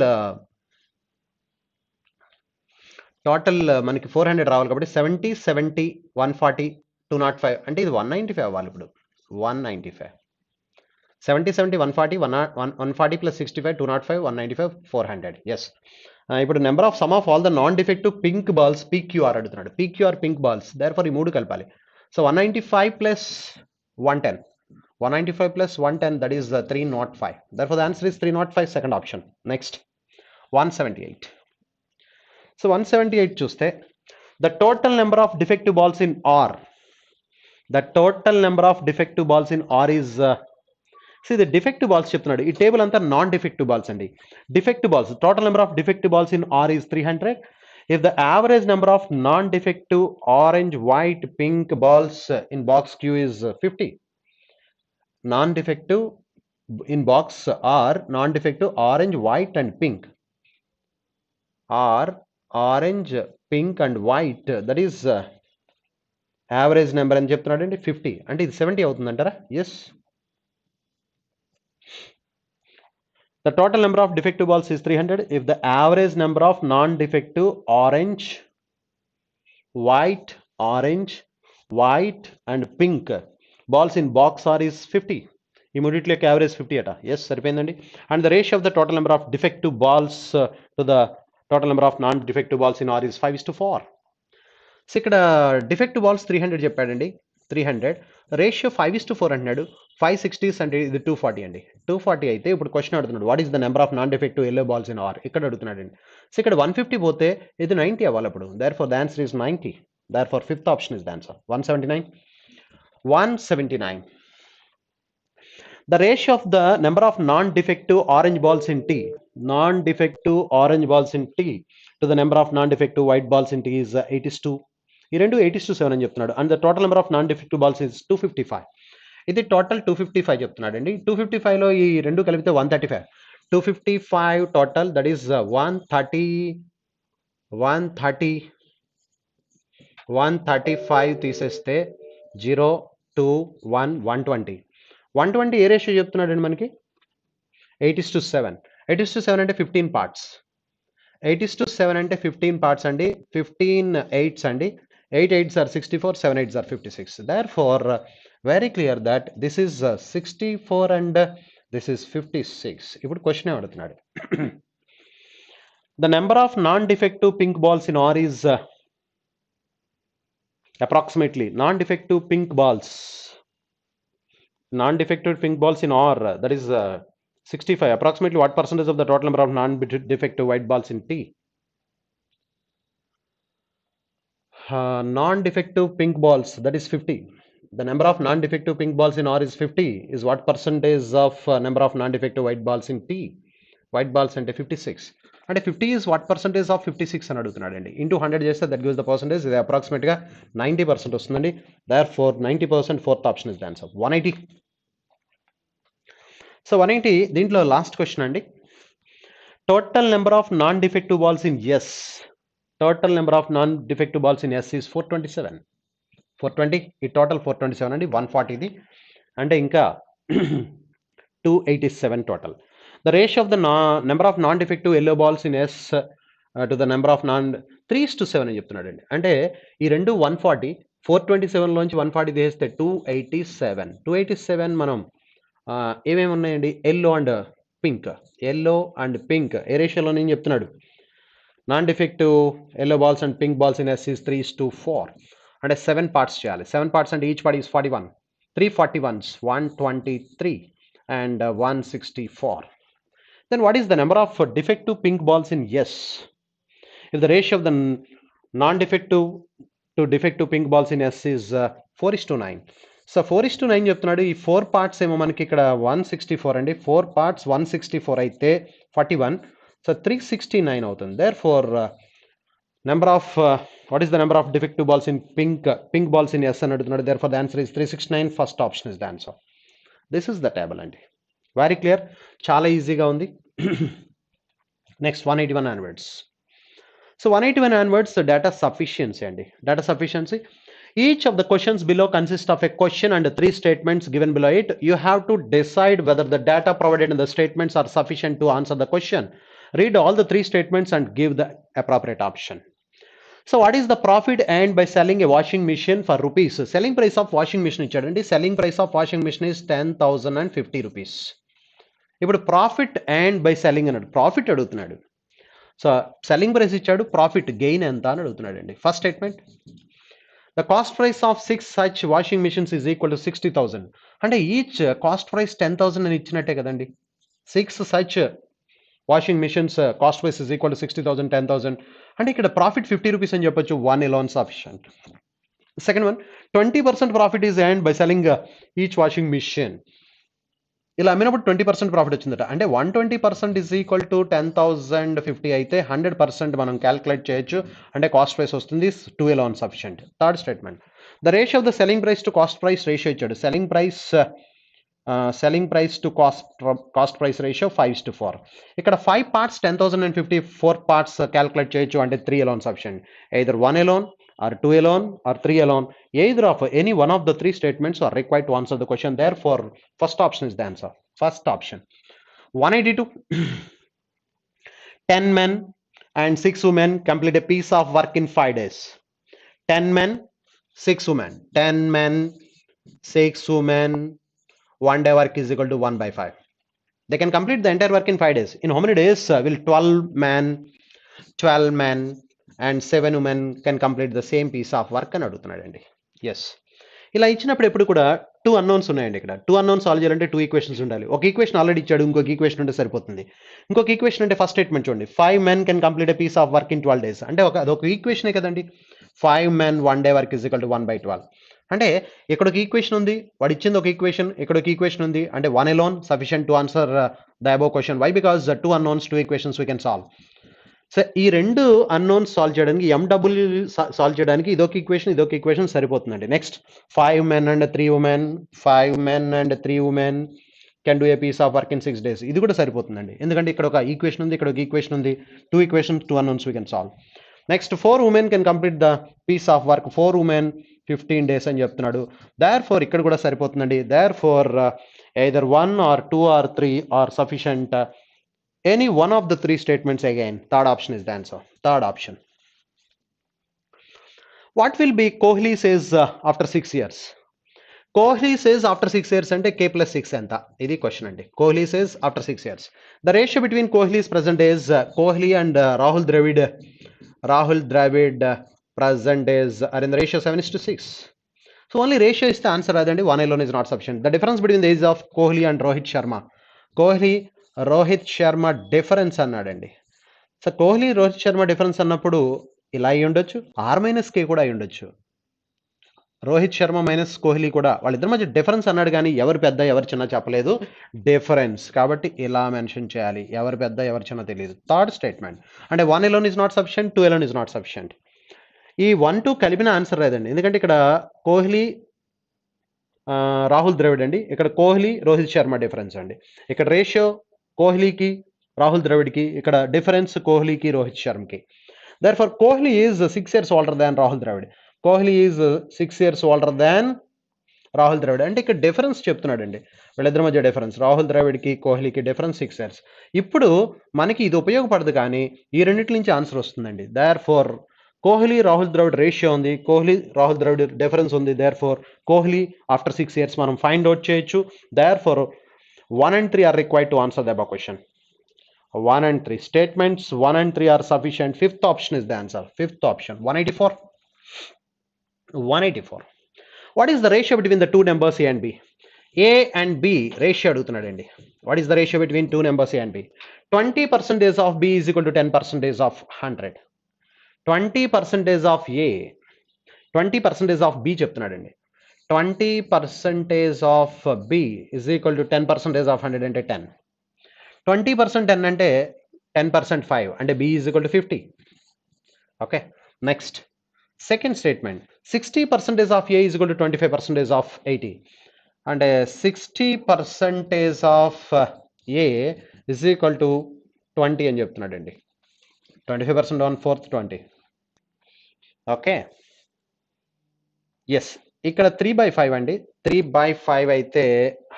Speaker 1: మనకి 400 రావాలి కాబట్టి 70, 70, 140, 205 అంటే ఇది 195 అవ్వాలి. ఇప్పుడు 195 70, 70, 140, 140 plus 65, 205, 195, 400. Yes. ఇప్పుడు number of some of all the non defective pink balls PQR అడుగుతున్నాడు. పీక్యూఆర్ పింక్ బాల్స్, దేర్ఫోర్ ఈ మూడు కలపాలి. So 195 plus 110. 195 plus 110, that is 305. Therefore the answer is 305, second option. Next, 178. So 178 చూస్తే the total number of defective balls in R. The total number of defective balls in R is see the defective balls చెప్తున్నాడు. ఈ table అంతా non defective balls అండి. Defective balls, total number of defective balls in R is 300. If the average number of non-defective orange, white, pink balls in box Q is 50. Non-defective in box R, non-defective orange, white and pink. R, orange, pink and white, that is average number అని చెప్తున్నాడు అండి 50. అంటే ఇది 70 అవుతుందంటారా? Yes. The total number of defective balls is 300. If the average number of non-defective orange, white and pink balls in box R is 50. Immediately average 50 ata. Yes, saripayindandi. And the ratio of the total number of defective balls to the total number of non-defective balls in R is 5:4. So ఇక్కడ defective balls 300 చెప్పాడండి. 300 ratio 5:4 అంటున్నాడు. 560 అంటే ఇది 240 అండి. 240 అయితే ఇప్పుడు question అడుగుతున్నాడు, what is the number of non defective yellow balls in R, ఇక్కడ అడుగుతున్నాడు అండి. సో ఇక్కడ 150 పోతే ఇది 90 అవ్వాలి అప్పుడు. Therefore the answer is 90. Therefore fifth option is the answer. 179. 179. The ratio of the number of non-defective orange balls in T, non-defective orange balls in T to the number of non-defective white balls in T is 8:2. ఈ రెండు 8:7 అని చెప్తున్నాడు. And the total number of non defective balls is 255. ఇది total 255 చెప్తున్నాడు అండి. 255లో ఈ రెండు కలిపితే 135. 255 టోటల్, దట్ ఈస్ 135 తీసేస్తే 0, 2, 1, 120. 120 ఏ రేషియో చెప్తున్నాడు అండి మనకి? 8:7. 8:7 అంటే 15 parts. 8:7 అంటే 15 parts అండి. 15 8s అండి. 8 8s are 64, 7 8s are 56. Therefore, very clear that this is 64 and this is 56. ఇప్పుడు క్వశ్చన్ అడుగుతున్నాడు. The number of non-defective pink balls in R is approximately non-defective pink balls in R, that is 65. Approximately what percentage of the total number of non-defective white balls in T? Non-defective pink balls, that is 50. The number of non-defective pink balls in R is 50. Is what percentage of number of non-defective white balls in T? White balls అంటే 56. అంటే 50 is what percentage of 56 అని అడుగుతున్నాడు అండి. Into 100 చేస్తే that gives the percentage. ఇది అప్రాక్సిమేట్గా 90% వస్తుందండి. Therefore 90%, fourth option is the answer. 180. So 180 దీంట్లో లాస్ట్ క్వశ్చన్ అండి. Total number of non defective balls in S, total number of non defective balls in S is 427. 420 ఈ total 427 అండి. 140 ఇది అంటే ఇంకా 287 total. The ratio of the number of non-defective yellow balls in S to the number of 3:7 అని చెప్తున్నాడు అండి. అంటే ఈ రెండు 140, 427 లోంచి 140 తీసేస్తే 287. 287 మనం ఏమేమి ఉన్నాయండి? ఎల్లో అండ్ పింక్ ఏ రేషియోలో నేను చెప్తున్నాడు. Non defective yellow balls and pink balls in S is 3:4. అంటే 7 parts చేయాలి. 7 parts అంటే each part is 41. 3 41s, 123 and 164. Then what is the number of defective pink balls in S? If the ratio of the non-defective to defective pink balls in S is 4:9. So 4:9 చెప్తున్నాడు. ఈ 4 parts ఏమో మనకి ఇక్కడ 164 అండి. 4 parts 164 అయితే 41. So 369 అవుతుంది. Therefore number of what is the number of defective balls in pink balls in S అని అడుగుతున్నాడు. Therefore the answer is 369. First option is the answer. This is the table అండి. Very clear, చాలా ఈజీగా ఉంది. Next 181 onwards. So 181 onwards data sufficiency అండి. Data sufficiency, each of the questions below consist of a question and 3 statements given below it. You have to decide whether the data provided in the statements are sufficient to answer the question. Read all the 3 statements and give the appropriate option. So what is the profit and by selling a washing machine for rupees? Selling price of washing machine ఇచ్చాడండి. Selling price of washing machine is 10,050 rupees. ఇప్పుడు profit and by selling అన్నాడు, profit అడుగుతున్నాడు. So selling price ఇచ్చాడు, profit gain ఎంత అని అడుగుతున్నాడు అండి. First statement, the cost price of 6 such washing machines is equal to 60,000. అంటే ఈచ్ కాస్ట్ ప్రైస్ 10,000 అని ఇచ్చినట్టే కదండి. 6 such washing machines cost price is equal to 60,000, 10,000. అంటే ఇక్కడ ప్రాఫిట్ 50 రూపీస్ అని చెప్పొచ్చు. 1 alone sufficient. Second one, 20% profit is earned by selling each washing machine. ఇలా అమ్మినప్పుడు 20% ప్రాఫిట్ వచ్చిందట. అంటే 120% ఈజ్ ఈక్వల్ టు 10,050 అయితే 100% మనం క్యాల్కులేట్ చేయొచ్చు. అంటే కాస్ట్ ప్రైస్ వస్తుంది 2 alone sufficient. Third statement, the ratio of the selling price to cost price ratio ఇచ్చాడు. Selling price to cost price ratio 5:4. ఇక్కడ 5 parts 10,050, 4 parts క్యాల్కులేట్ చేయొచ్చు. అంటే 3 alone sufficient. Either 1 alone or 2 alone or 3 alone. Either of any one of the 3 statements are required to answer the question. Therefore, first option is the answer. First option. 182. 10 men and 6 women complete a piece of work in 5 days. 10 men, 6 women. 10 men, 6 women. 1 day work is equal to 1/5. They can complete the entire work in 5 days. In how many days will 12 men and 7 women can complete the same piece of work అని అడుగుతున్నాడండి. Yes, ఇలా ఇచ్చినప్పుడు ఎప్పుడు కూడా 2 unknowns ఉన్నాయండి. ఇక్కడ 2 unknowns solve చేయాలంటే 2 equations ఉండాలి. ఒక ఈక్వేషన్ ఆల్రెడీ ఇచ్చాడు, ఇంకొక ఈక్వేషన్ ఉంటే సరిపోతుంది. ఇంకొక ఈక్వేషన్ అంటే ఫస్ట్ స్టేట్మెంట్ చూడండి, 5 men can complete a piece of work in 12 days. అంటే అదొక ఈక్వేషనే కదండి. 5 men 1 day work is equal to 1/12. అంటే ఇక్కడ ఒక ఈక్వేషన్ ఉంది, వాడు ఇచ్చింది ఒక ఈక్వేషన్, ఇక్కడ ఒక ఈక్వేషన్ ఉంది. అంటే 1 alone sufficient to answer the above question. Why? Because 2 unknowns, 2 equations we can solve. So ఈ 2 అన్నోన్స్ సాల్వ్ చేయడానికి, MW సాల్వ్ చేయడానికి ఇదొక ఈక్వేషన్ సరిపోతుందండి. Next 5 men and 3 women, 5 men and 3 women can do a piece of work in 6 days. ఇది కూడా సరిపోతుందండి. ఎందుకంటే ఇక్కడ ఒక ఈక్వేషన్ ఉంది, ఇక్కడ ఒక ఈక్వేషన్ ఉంది. 2 equations, 2 unknowns we can solve. Next 4 women can complete the piece of work. 4 women 15 days అని చెప్తున్నాడు. Therefore ఇక్కడ కూడా సరిపోతుందండి. Therefore either 1 or 2 or 3 are sufficient. Any one of the 3 statements again. Third option is the answer. Third option. What will be Kohli says after 6 years? Kohli says after 6 years అంటే K plus 6 ఎంత? ఇది question అండి. Kohli says after 6 years. The ratio between Kohli's present is Kohli and Rahul Dravid present is are in the ratio 7:6. So only ratio is the answer అదండి. 1 alone is not sufficient. The difference between the age of Kohli and Rohit Sharma. Rohit Sharma difference అన్నాడండి. So Kohli Rohit Sharma difference అన్నప్పుడు ఇలా అయి ఉండొచ్చు, R-K కూడా అయి ఉండొచ్చు. Rohit Sharma minus Kohli కూడా, వాళ్ళిద్దరి మధ్య డిఫరెన్స్ అన్నాడు కానీ ఎవరు పెద్ద ఎవరు చిన్న చెప్పలేదు. డిఫరెన్స్ కాబట్టి ఇలా మెన్షన్ చేయాలి. ఎవరు పెద్ద ఎవరు చిన్న తెలియదు. థర్డ్ స్టేట్మెంట్ అంటే 1 alone is not sufficient, 2 alone is not sufficient. ఈ 1, 2 కలిపిన ఆన్సర్ లేదండి. ఎందుకంటే ఇక్కడ కోహ్లీ రాహుల్ ద్రవిడ్ అండి, ఇక్కడ కోహ్లీ రోహిత్ శర్మ డిఫరెన్స్ అండి. ఇక్కడ రేషియో కోహ్లీకి రాహుల్ ద్రవిడ్కి, ఇక్కడ డిఫరెన్స్ కోహ్లీకి రోహిత్ శర్మకి. Therefore Kohli is 6 years older than Rahul Dravid. Kohli is 6 years older than Rahul Dravid. అంటే ఇక్కడ డిఫరెన్స్ చెప్తున్నాడండి, వీళ్ళిద్దరి మధ్య డిఫరెన్స్. రాహుల్ ద్రవిడ్కి కోహ్లీకి డిఫరెన్స్ 6 years. ఇప్పుడు మనకి ఇది ఉపయోగపడదు కానీ ఈ రెండింటి నుంచి ఆన్సర్ వస్తుందండి. దర్ఫర్ కోహ్లీ రాహుల్ ద్రవిడ్ రేషియో ఉంది, కోహ్లీ రాహుల్ ద్రవిడ్ డిఫరెన్స్ ఉంది. దర్ఫర్ కోహ్లీ ఆఫ్టర్ 6 years మనం ఫైండ్ అవుట్ చేయొచ్చు. Therefore 1 and 3 are required to answer the above question. 1 and 3 statements, 1 and 3 are sufficient. Fifth option is the answer. Fifth option. 184. 184. What is the ratio between the two numbers A and B? A and B ratio అడుగుతున్నాడండి. What is the ratio between two numbers A and B? 20% of B is equal to 10% of 100. 20% of A, 20% of B చెప్తున్నాడండి. 20% of B is equal to 10% of 100 అంటే 10. 20% 10 అంటే 10% 5 అంటే B is equal to 50. Okay, next second statement 60% of A is equal to 25% of 80. అంటే 60% of A is equal to 20 అని చెప్తున్నాడండి. 25% 1/4 20. Okay, yes, ఇక్కడ 3/5 అండి. 3/5 అయితే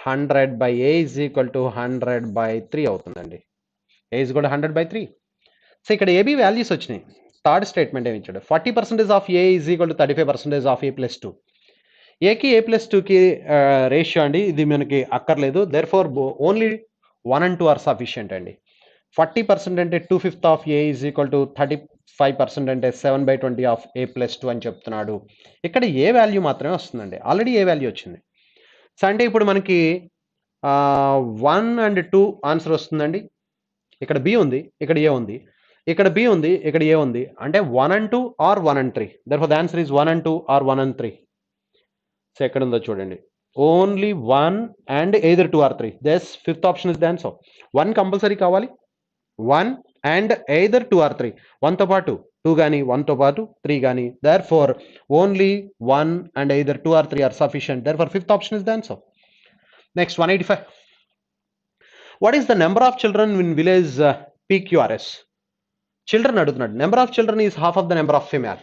Speaker 1: 100/A is equal to 100/3 అవుతుందండి. A is equal to 100/3. So ఇక్కడ AB వాల్యూస్ వచ్చినాయి. Third statement ఏమి ఇచ్చాడు, 40% of A is equal to 35% of A plus 2. ఏకి ఏ ప్లస్ 2కి రేషియో అండి, ఇది మనకి అక్కర్లేదు. Therefore only 1 and 2 are sufficient అండి. 40% అంటే 2/5 of A is equal to 35% అంటే 7/20 ఆఫ్ ఏ ప్లస్ 2 అని చెప్తున్నాడు. ఇక్కడ ఏ వాల్యూ మాత్రమే వస్తుందండి, ఆల్రెడీ ఏ వాల్యూ వచ్చింది. సో అంటే ఇప్పుడు మనకి 1 and 2 ఆన్సర్ వస్తుందండి. ఇక్కడ బి ఉంది, ఇక్కడ ఏ ఉంది, ఇక్కడ బి ఉంది, ఇక్కడ ఏ ఉంది. అంటే 1 and 2 or 1 and 3. Therefore the answer is 1 and 2 or 1 and 3. So ఎక్కడ ఉందో చూడండి, only 1 and either 2 or 3. This fifth option is the answer. 1 compulsory కావాలి, 1 and either 2 or 3. 1తో పాటు 2 కానీ 1తో పాటు 3 కానీ. Therefore only 1 and either 2 or 3 are sufficient. Therefore fifth option is the answer. Next 185. What is the number of children in village PQRS? Children అడుగుతున్నాడు. Number of children is half of the number of female.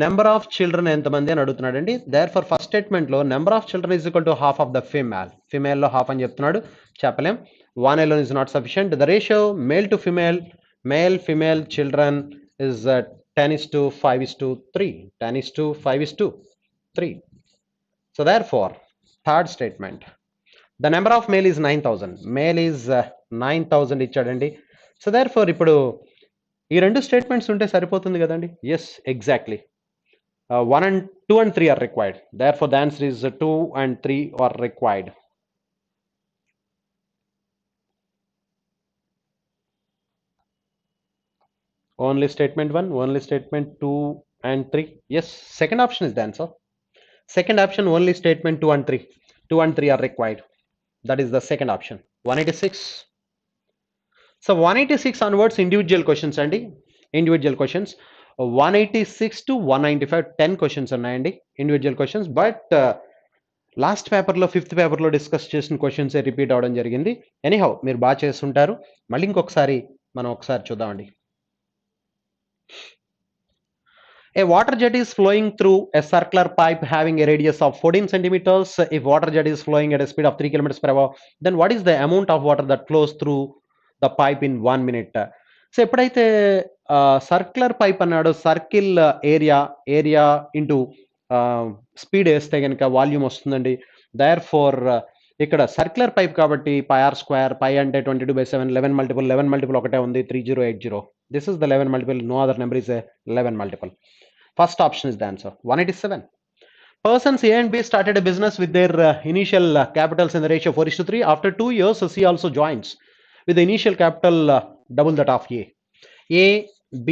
Speaker 1: Number of children ఎంతమంది అని అడుగుతున్నాడు అండి. Therefore first స్టేట్మెంట్లో number of children is equal to half of the female. ఫిమేల్లో హాఫ్ అని చెప్తున్నాడు, చెప్పలేం. 1 alone is not sufficient. The ratio male to female, male female children is 10:5:3. 10:5:3. So therefore, third statement, the number of male is 9,000. Male is 9,000 ఇచ్చాడండి. So therefore ఇప్పుడు ఈ రెండు statements ఉంటే సరిపోతుంది కదండి. Yes, exactly. 1 and 2 and 3 are required. Therefore the answer is 2 and 3 are required. Only statement 1, only statement 2 and 3. Yes, second option is the answer. Second option, only statement 2 and 3. 2 and 3 are required. That is the second option. 186. So 186 onwards individual questions అండి. Individual questions. 186 to 195 10 questions ఉన్నాయండి individual questions. But last పేపర్లో fifth పేపర్లో discuss చేసిన క్వశ్చన్సే repeat అవడం జరిగింది. Anyhow మీరు బాగా చేస్తుంటారు. మళ్ళీ ఇంకొకసారి మనం ఒకసారి చూద్దామండి. A water jet is flowing through a circular pipe having a radius of 14 centimeters. If water jet is flowing at a speed of 3 kilometers per hour, then what is the amount of water that flows through the pipe in 1 minute? So ఎప్పుడైతే circular pipe అన్నాడు, circle area into speed వేస్తే కనుక volume వస్తుందండి. There four ఇక్కడ circular pipe కాబట్టి πr², π అంటే 22/7, 11 multiple, 11 multiple ఒకటే ఉంది, 3080. This is the 11 multiple, no other number is a 11 multiple. First option is the answer. 187. Persons A and B started a business with their initial capitals in the ratio 4:3. After 2 years, C also joins with the initial capital double that of A. A, B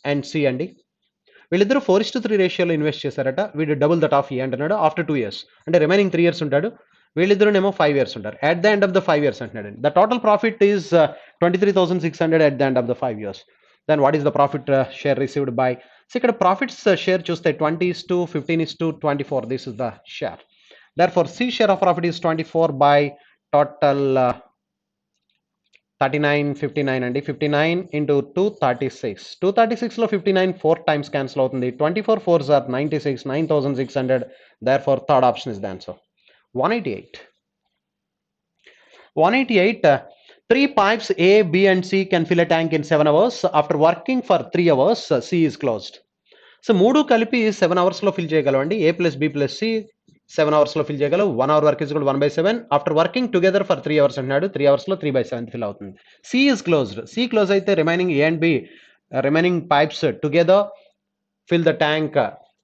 Speaker 1: and C అండి వీళ్ళిద్దరూ 4:3 రేషియోలో invest చేశారట. వీడు double that of A అంటున్నాడు. After 2 years అంటే remaining 3 years ఉంటాడు. వీళ్ళిద్దరునేమో 5 years ఉంటారు. At the end of the 5 years అంటున్నాడు. The total profit is 23,600 at the end of the 5 years. Then what is the profit share received by? So ఇక్కడ profits share చూస్తే 20:15:24. This is the share. Therefore C share of profit is 24 by total 39:59 అండి. 59 into 236. 236లో 59 4 times cancel అవుతుంది. 24 4s are 96, 9,600. Therefore third option is the answer. 188. 188. 3 pipes A, B and C can fill a tank in 7 hours. After working for 3 hours, C is closed. So మూడు కలిపి 7 అవర్స్లో fill చేయగలవండి. A plus B plus C 7 అవర్స్లో fill చేయగలవు. 1 hour work is కూడా 1/7. After working together for 3 hours అంటున్నాడు. 3 అవర్స్లో 3/7 fill అవుతుంది. C is closed. C close అయితే remaining A and B remaining pipes together fill the tank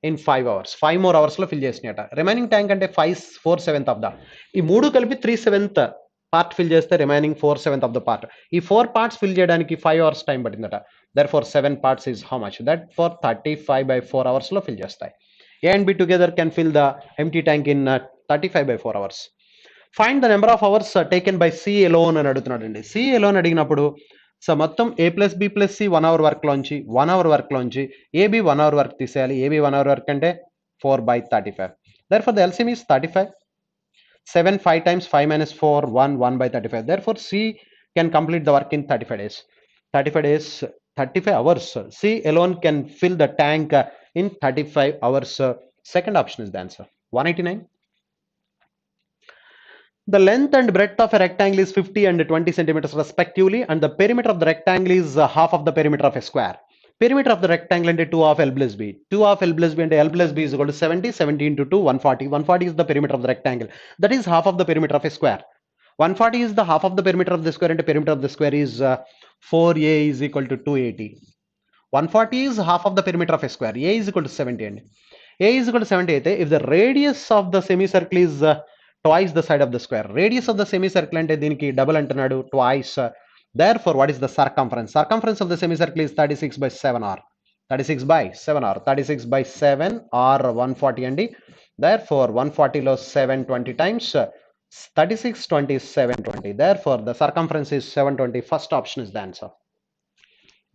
Speaker 1: in 5 hours. 5 more hours లో fill చేసినట. Remaining tank అంటే 4/7 of the ఈ మూడు కలిపి 3/7 పార్ట్ ఫిల్ చేస్తే రిమైనింగ్ 4/7 ఆఫ్ ద పార్ట్. ఈ 4 parts ఫిల్ చేయడానికి 5 hours టైం పట్టిందట. Therefore 7 parts is how much? That for 35/4 hours లో ఫిల్ చేస్తాయి. A and B together can fill the empty tank in 35/4 hours. Find the number of hours taken by C alone అని అడుగుతున్నాడు అండి. C alone అడిగినప్పుడు so మొత్తం A plus B plus C 1 hour వర్క్లోంచి 1 hour వర్క్లోంచి AB 1 hour work తీసేయాలి. AB 1 hour work అంటే 4/35. Therefore the LCM is 35. 7 5 times 5 minus 4 1/35. Therefore C can complete the work in 35 days. 35 days 35 hours. C alone can fill the tank in 35 hours. Second option is the answer. 189. The length and breadth of a rectangle is 50 and 20 centimeters respectively, and the perimeter of the rectangle is half of the perimeter of a square. Perimeter of the rectangle into 2 of L plus B. 2 of L plus B and L plus B is equal to 70. 70 into 2, 140. 140 is the perimeter of the rectangle. That is half of the perimeter of a square. 140 is the half of the perimeter of the square, and the perimeter of the square is 4A is equal to 280. 140 is half of the perimeter of a square. A is equal to 70. And A is equal to 70. If the radius of the semicircle is twice the side of the square, radius of the semicircle ante deeniki double antunadu, twice. Therefore, what is the circumference? Circumference of the semicircle is 36 by 7 r. 36 by 7 r. 36 by 7 r 140 andi. Therefore, 140 lo 720 times 36, 20 is 720. Therefore, the circumference is 720. First option is the answer.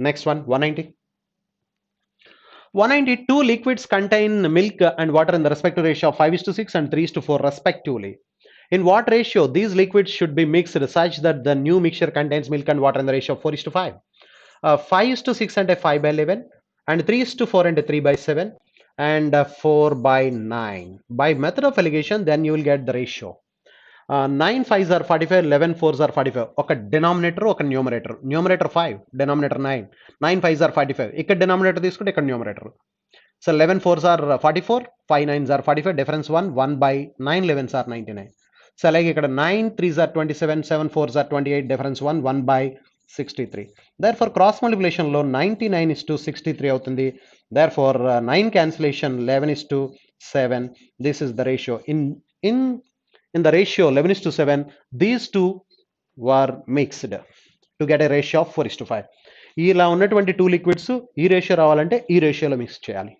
Speaker 1: Next one, 190. 192 liquids contain milk and water in the respective ratio of 5:6 and 3:4 respectively. In what ratio these liquids should be mixed such that the new mixture contains milk and water in the ratio of 4:5? 5:6 and 5 by 11, and 3:4 and 3 by 7, and 4 by 9. By method of alligation, then you will get the ratio. 9 5s are 45, 11 4s are 45. Okay, denominator, okay, numerator. Numerator 5, denominator 9. 9 5s are 45. Ikkada denominator తీసుకుంటే ఇక్కడ numerator. So 11 4s are 44, 5 9s are 45. Difference 1, 1 by 9 11s are 99. So అలాగే ఇక్కడ 9 3s are 27, 7 4s are 28. Difference 1, 1 by 63. Therefore, cross multiplication లో 99 is to 63 అవుతుంది. Therefore, 9 cancellation, 11 is to 7. This is the ratio. In the ratio 11:7, these two were mixed to get a ratio of 4:5. ఇలా ఉన్నటువంటి two liquids ఈ ratio రావాలంటే ఈ రేషియోలో mix చేయాలి.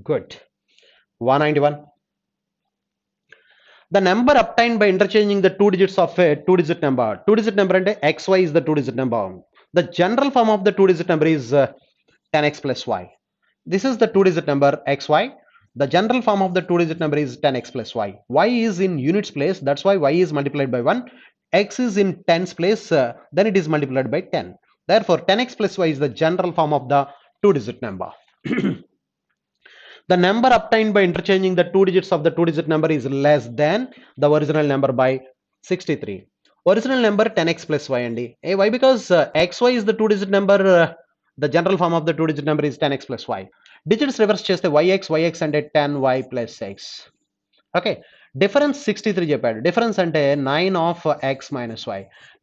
Speaker 1: Good. 191. The number obtained by interchanging the two digits of a two-digit number. Two-digit number అంటే xy is the two-digit number. The general form of the two-digit number is 10x plus y. This is the two-digit number xy. The general form of the two-digit number is 10x plus y. Y is in units place. That's why y is multiplied by 1. X is in tens place. Then it is multiplied by 10. Therefore, 10x plus y is the general form of the two-digit number. The number obtained by interchanging the two digits of the two-digit number is less than the original number by 63. Original number 10x plus y and why? Because xy is the two-digit number. The general form of the two-digit number is 10x plus y. Digits reverse చేస్తే yx అంటే 10y plus x. Okay, difference 63 చెప్పాడు. Difference అంటే 9 of x minus y.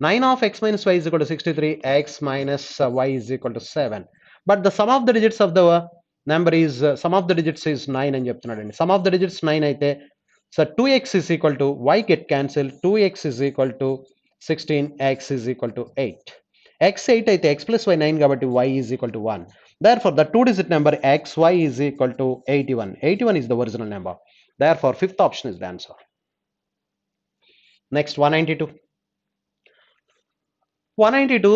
Speaker 1: 9 of x minus y is equal to 63. X minus y is equal to 7. But the sum of the digits of the number is sum of the digits is 9 అని చెప్తున్నాడు అండి. Sum of the digits 9 అయితే so 2x is equal to y get cancelled. 2x is equal to 16. X is equal to 8. X 8 అయితే x plus y 9 కాబట్టి y is equal to 1. Therefore, the two-digit number xy is equal to 81. 81 is the original number. Therefore, fifth option is the answer. Next, 192. 192.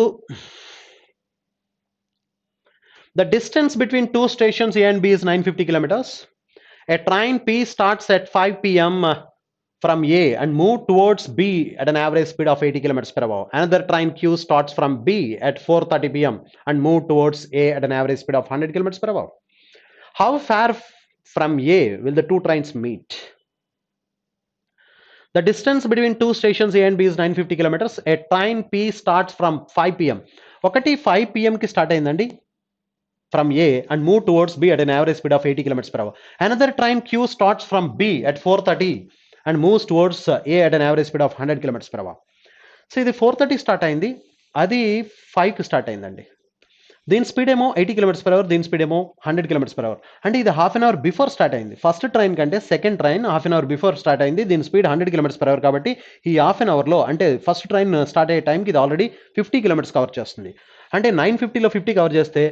Speaker 1: The distance between two stations A and B is 950 kilometers. A train P starts at 5 p.m. from A and move towards B at an average speed of 80 kilometers per hour. Another train Q starts from B at 4:30 p.m. and move towards A at an average speed of 100 kilometers per hour. How far from A will the two trains meet? The distance between two stations A and B is 950 kilometers. A train P starts from 5 p.m. ఒకటి 5 p.m. కి start అయిందండి from A and move towards B at an average speed of 80 kilometers per hour. Another train Q starts from B at 4:30 and moves towards A at an average speed of 100 kilometers per hour. So ఇది 4:30 start అయింది, అది 5కి start అయిందండి. దీని speed ఏమో 80 kilometres per hour, దీని speed ఏమో 100 kilometres per hour. అంటే ఇది half an hour before start అయింది. ఫస్ట్ ట్రైన్ కంటే second train half an hour before start అయింది. దీని స్పీడ్ 100 కిలోమీటర్స్ పర్ అవర్ కాబట్టి ఈ హాఫ్ అన్ అవర్లో అంటే ఫస్ట్ ట్రైన్ స్టార్ట్ అయ్యే టైంకి ఇది ఆల్రెడీ 50 కిలోమీటర్స్ కవర్ చేస్తుంది. అంటే 950లో 50 కవర్ చేస్తే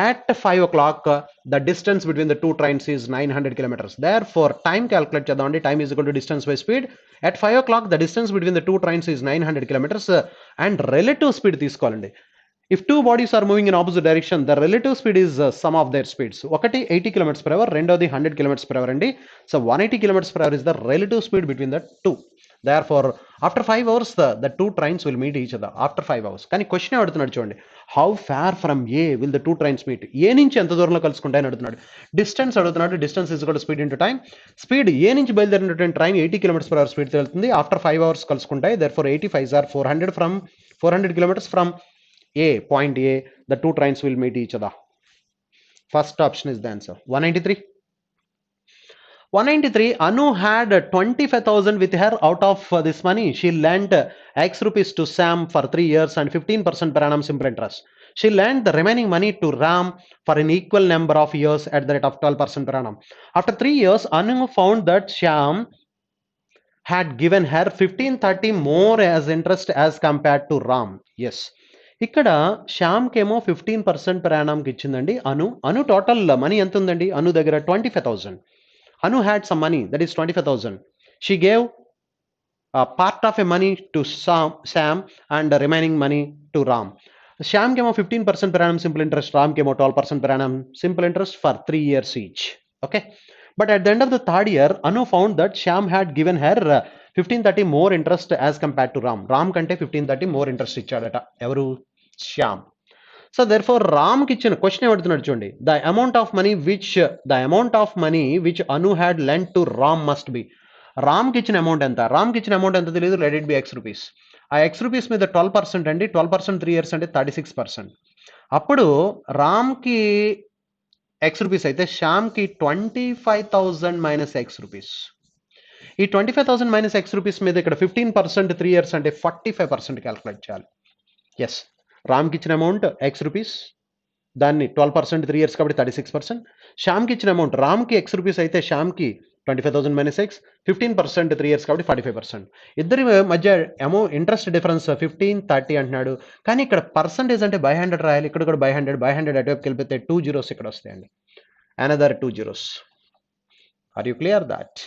Speaker 1: at 5 o'clock the distance between the two trains is 900 kilometers. Therefore, time calculate chedamandi. Time is equal to distance by speed. At 5 o'clock the distance between the two trains is 900 kilometers and relative speed తీసుకోవాలండి. If two bodies are moving in opposite direction, the relative speed is sum of their speeds. ఒకటి 80 kilometers per hour, రెండోది 100 kilometers per hour అండి. So 180 kilometers per hour is the relative speed between the two. Therefore, after 5 hours the two trains will meet each other after 5 hours. కానీ question అడుగుతున్నాడు చూడండి, how far from A will the two trains meet? ఏ నుంచి ఎంత దూరంలో కలుసుకుంటాయని అడుగుతున్నాడు. Distance అడుగుతున్నాడు. Distance is equal to speed into time. Speed A నుంచి బయలుదేరినటువంటి train 80 kilometers per hour speed వెళ్తుంది. ఆఫ్టర్ 5 hours కలుసుకుంటాయి. Therefore 85 are 400 from 400 kilometers from A, point A, the two trains will meet each other. First option is the answer. 193. 193. Anu had 25,000 with her. Out of this money, she lent X rupees to Sam for 3 years and 15% per annum simple interest. She lent the remaining money to Ram for an equal number of years at the rate of 12% per annum. After 3 years, Anu found that Shyam had given her 1530 more as interest as compared to Ram. Yes. ఇక్కడ శ్యామ్కి ఏమో 15% per annum కి ఇచ్చిందండి అను total money ఎంత ఉందండి అను దగ్గర 25,000. Anu had some money, that is 25,000. She gave a part of a money to Sam and the remaining money to Ram. Shyam came of 15% per annum simple interest, Ram came of 12% per annum simple interest for 3 years each. Okay. But at the end of the third year, Anu found that Shyam had given her 1530 more interest as compared to Ram. Ram kante 1530 more interest ichadata. Evaru? Shyam. So therefore, Ram kitchen question adutunadu chudandi. The amount of money which Anu had lent to Ram must be. Ram kitchen amount enta? Ram kitchen amount enta teliyadu, let it be X rupees. ఆ X rupees మీద 12% అండి, 12% 3 years అంటే 36%. అప్పుడు రామ్కి X rupees అయితే శ్యామ్కి 25,000 minus X rupees. ఈ 25,000 minus X rupees మీద ఇక్కడ 15% 3 years అంటే 45% క్యాల్కులేట్ చేయాలి. ఎస్, రామ్కి ఇచ్చిన అమౌంట్ X rupees, దాన్ని 12% 3 years కాబట్టి 36%. శ్యామ్కి ఇచ్చిన అమౌంట్ రామ్కి X rupees అయితే శ్యామ్కి 25,000 మైనస్ X, 15% 3 years కాబట్టి 45%. ఇద్దరి మధ్య ఇంట్రెస్ట్ డిఫరెన్స్ 1530 అంటున్నాడు. కానీ ఇక్కడ పర్సంటేజ్ అంటే బై 100 రాయాలి, ఇక్కడ కూడా బై 100 అటువైపుకి వెళ్ళిపోతే 2 zeros ఇక్కడ వస్తాయండి. Another 2 zeros. Are you clear that?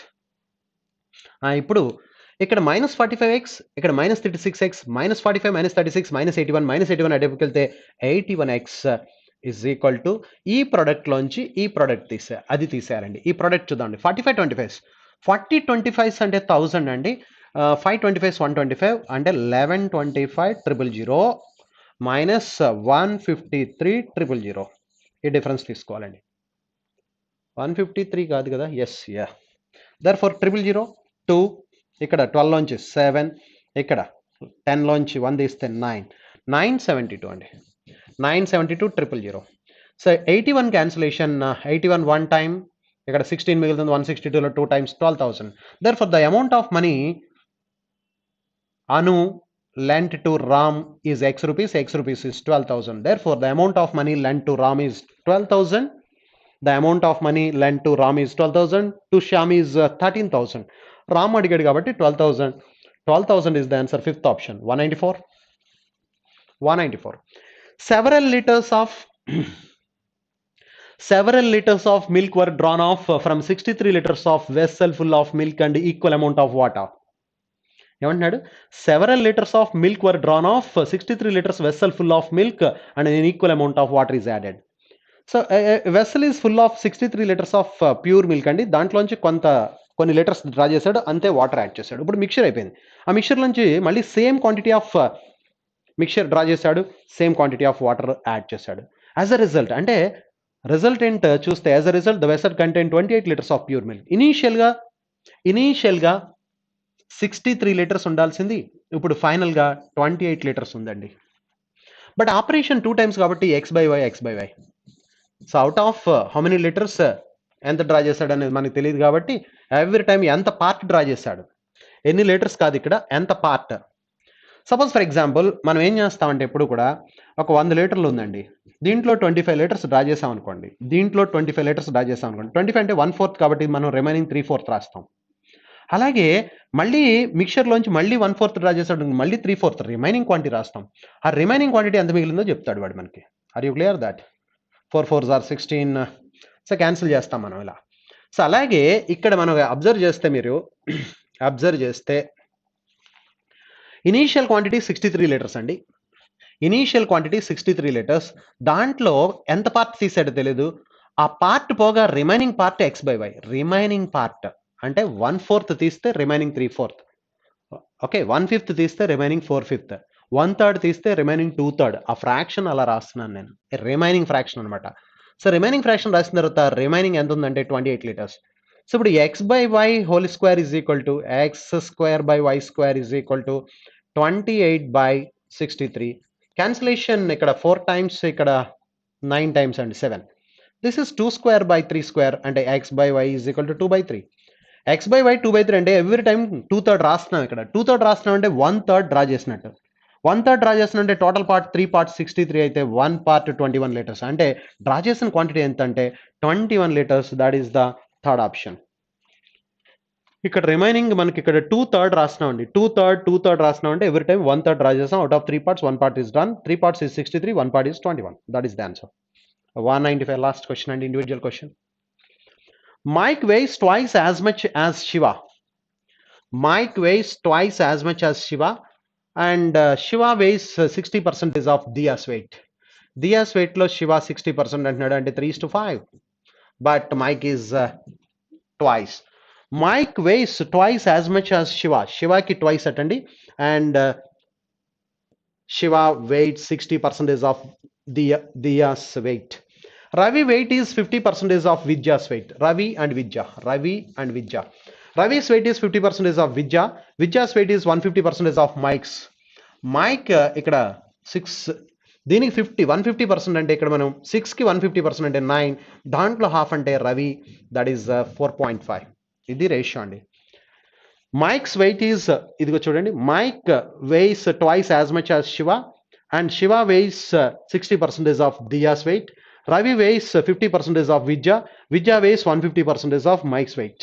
Speaker 1: ఇప్పుడు ఇక్కడ -45x, ఇక్కడ -36x, -45 -36 -81 అటువైపుకి వెళ్తే 81x is equal to ఈ ప్రోడక్ట్ లోంచి ఈ ప్రోడక్ట్ తీసేయాలండి. ఈ ప్రోడక్ట్ చూద్దామండి. 45 25 అంటే 1000 అండి. 525 125 అంటే 1125 000 -153 000. ఈ డిఫరెన్స్ తీసుకోవాలండి. 153 కాదు కదా? Yes, yeah. దర్ఫోర్ 000 2, ఇక్కడ 12 లోంచి 7, ఇక్కడ 10 లోంచి 1 తీస్తే 972 అండి. 972 000. సో 81 క్యాన్సిలేషన్, 81 1 టైం, ఇక్కడ 16 మిగులుతుంది, 162లో 2 times 12,000. Therefore, the amount of money Anu lent to Ram is X rupees is 12,000. Therefore, the amount of money lent to Ram is 12,000. The amount of money lent to Ram is 12,000. To Shyam is 13,000. Ram అడిగాడు కాబట్టి 12,000. 12,000 is the answer. Fifth option. 194. Several liters of milk were drawn off from 63 liters of vessel full of milk and equal amount of water. ఏమంటున్నాడు? Several liters of milk were drawn off, 63 liters vessel full of milk and an equal amount of water is added. So a vessel is full of 63 liters of pure milk అండి. దాంట్లోంచి కొన్ని litres draw చేశాడు, అంతే water add చేశాడు. ఇప్పుడు mixture అయిపోయింది. ఆ mixture నుంచి మళ్ళీ same quantity of mixture draw చేశాడు, same quantity of water add చేశాడు. యాజ్ అ రిజల్ట్ అంటే రిజల్టెంట్ చూస్తే as a result the vessel contain 28 liters of pure milk. ఇనీషియల్గా 63 liters ఉండాల్సింది, ఇప్పుడు ఫైనల్గా 28 liters ఉందండి. బట్ ఆపరేషన్ 2 times కాబట్టి x by y. So out of how many liters ఎంత డ్రా చేశాడు అనేది మనకు తెలియదు కాబట్టి ఎవ్రీ టైం ఎంత పార్ట్ డ్రా చేశాడు, ఎన్ని లీటర్స్ కాదు, ఇక్కడ ఎంత పార్ట్. సపోజ్ ఫర్ ఎగ్జాంపుల్ మనం ఏం చేస్తామంటే ఎప్పుడు కూడా ఒక 100 లీటర్లు ఉందండి, దీంట్లో 25 liters డ్రా చేసాం అనుకోండి, దీంట్లో 25 liters డ్రా చేసాం అనుకోండి. 25 అంటే 1/4 కాబట్టి మనం రిమైనింగ్ 3/4 రాస్తాం. అలాగే మళ్ళీ మిక్చర్లోంచి మళ్ళీ 1/4 డ్రా చేసాడు, మళ్ళీ 3/4 రిమైనింగ్ క్వాంటిటీ రాస్తాం. ఆ రిమైనింగ్ క్వాంటిటీ ఎంత మిగిలిందో చెప్తాడు వాడు మనకి. Are you clear that? 4 4s are 16. So cancel చేస్తాం మనం ఇలా. సో అలాగే ఇక్కడ మనం అబ్జర్వ్ చేస్తే ఇనీషియల్ క్వాంటిటీ 63 liters అండి. Initial quantity 63 liters. దాంట్లో ఎంత పార్ట్ తీసాడో తెలియదు. ఆ పార్ట్ పోగా remaining part x by y. Remaining part అంటే 1/4 తీస్తే రిమైనింగ్ 3/4. ఓకే, 1/5 తీస్తే రిమైనింగ్ 4/5. 1/3 తీస్తే రిమైనింగ్ 2/3. ఆ ఫ్రాక్షన్ అలా రాస్తున్నాను నేను, రిమైనింగ్ ఫ్రాక్షన్ అనమాట. సో రిమైనింగ్ ఫ్రాక్షన్ రాసిన తర్వాత రిమైనింగ్ ఎంత ఉందంటే 28 liters. సో ఇప్పుడు x by y whole square is equal to x square by y square is equal to 28 by 63. Cancellation ఇక్కడ 4 times, ఇక్కడ 9 times అండి 7. This is 2 square by 3 square అంటే x by y is equal to 2 by 3. x by y 2 by 3 అంటే every time 2/3 రాస్తున్నాం ఇక్కడ. 2/3 రాస్తున్నాం అంటే 1/3 draw చేసినట్టు. 1/3 డ్రా చేసిన అంటే టోటల్ పార్ట్ 3 పార్ట్ 63 అయితే 1 పార్ట్ 21 లీటర్స్. అంటే డ్రా చేసిన క్వాంటిటీ ఎంత అంటే 21 liters. That is the third option. ఇక్కడ రిమైనింగ్ మనకి ఇక్కడ 2/3 రాస్తున్నాం అండి. 2/3 రాస్తున్నాం అంటే ఎవ్రీ టైం 1/3 డ్రా చేస్తాం. Out of 3 parts 1 part is done. 3 parts is 63, 1 part is 21. That is the answer. 195 last question అండి, individual question. Mike weighs twice as much as Shiva. Mike weighs twice as much as Shiva, and Shiva weighs 60% of Diya's weight. Diya's weight lo Shiva 60% అంటున్నాడు అంటే 3:5. But Mike is twice. Mike weighs twice as much as Shiva. Shiva ki twice attandi, and Shiva weighs 60% of Diya's weight. Ravi weight is 50% of Vidya's weight. Ravi and Vidya. Ravi's weight is 50% of Vidya. Vidya's weight is 150% of Mike's. Mike ఇక్కడ 6, దీనికి 150% అంటే ఇక్కడ మనం 6కి 150% అంటే 9, దాంట్లో half అంటే Ravi, that is 4.5. ఇది రేషియో అండి. మైక్స్ వెయిట్ ఈజ్ ఇదిగో చూడండి, Mike weighs twice as much as Shiva, and Shiva weighs 60% of Diya's weight. Ravi weighs 50% of Vidya. Vidya weighs 150% of Mike's weight.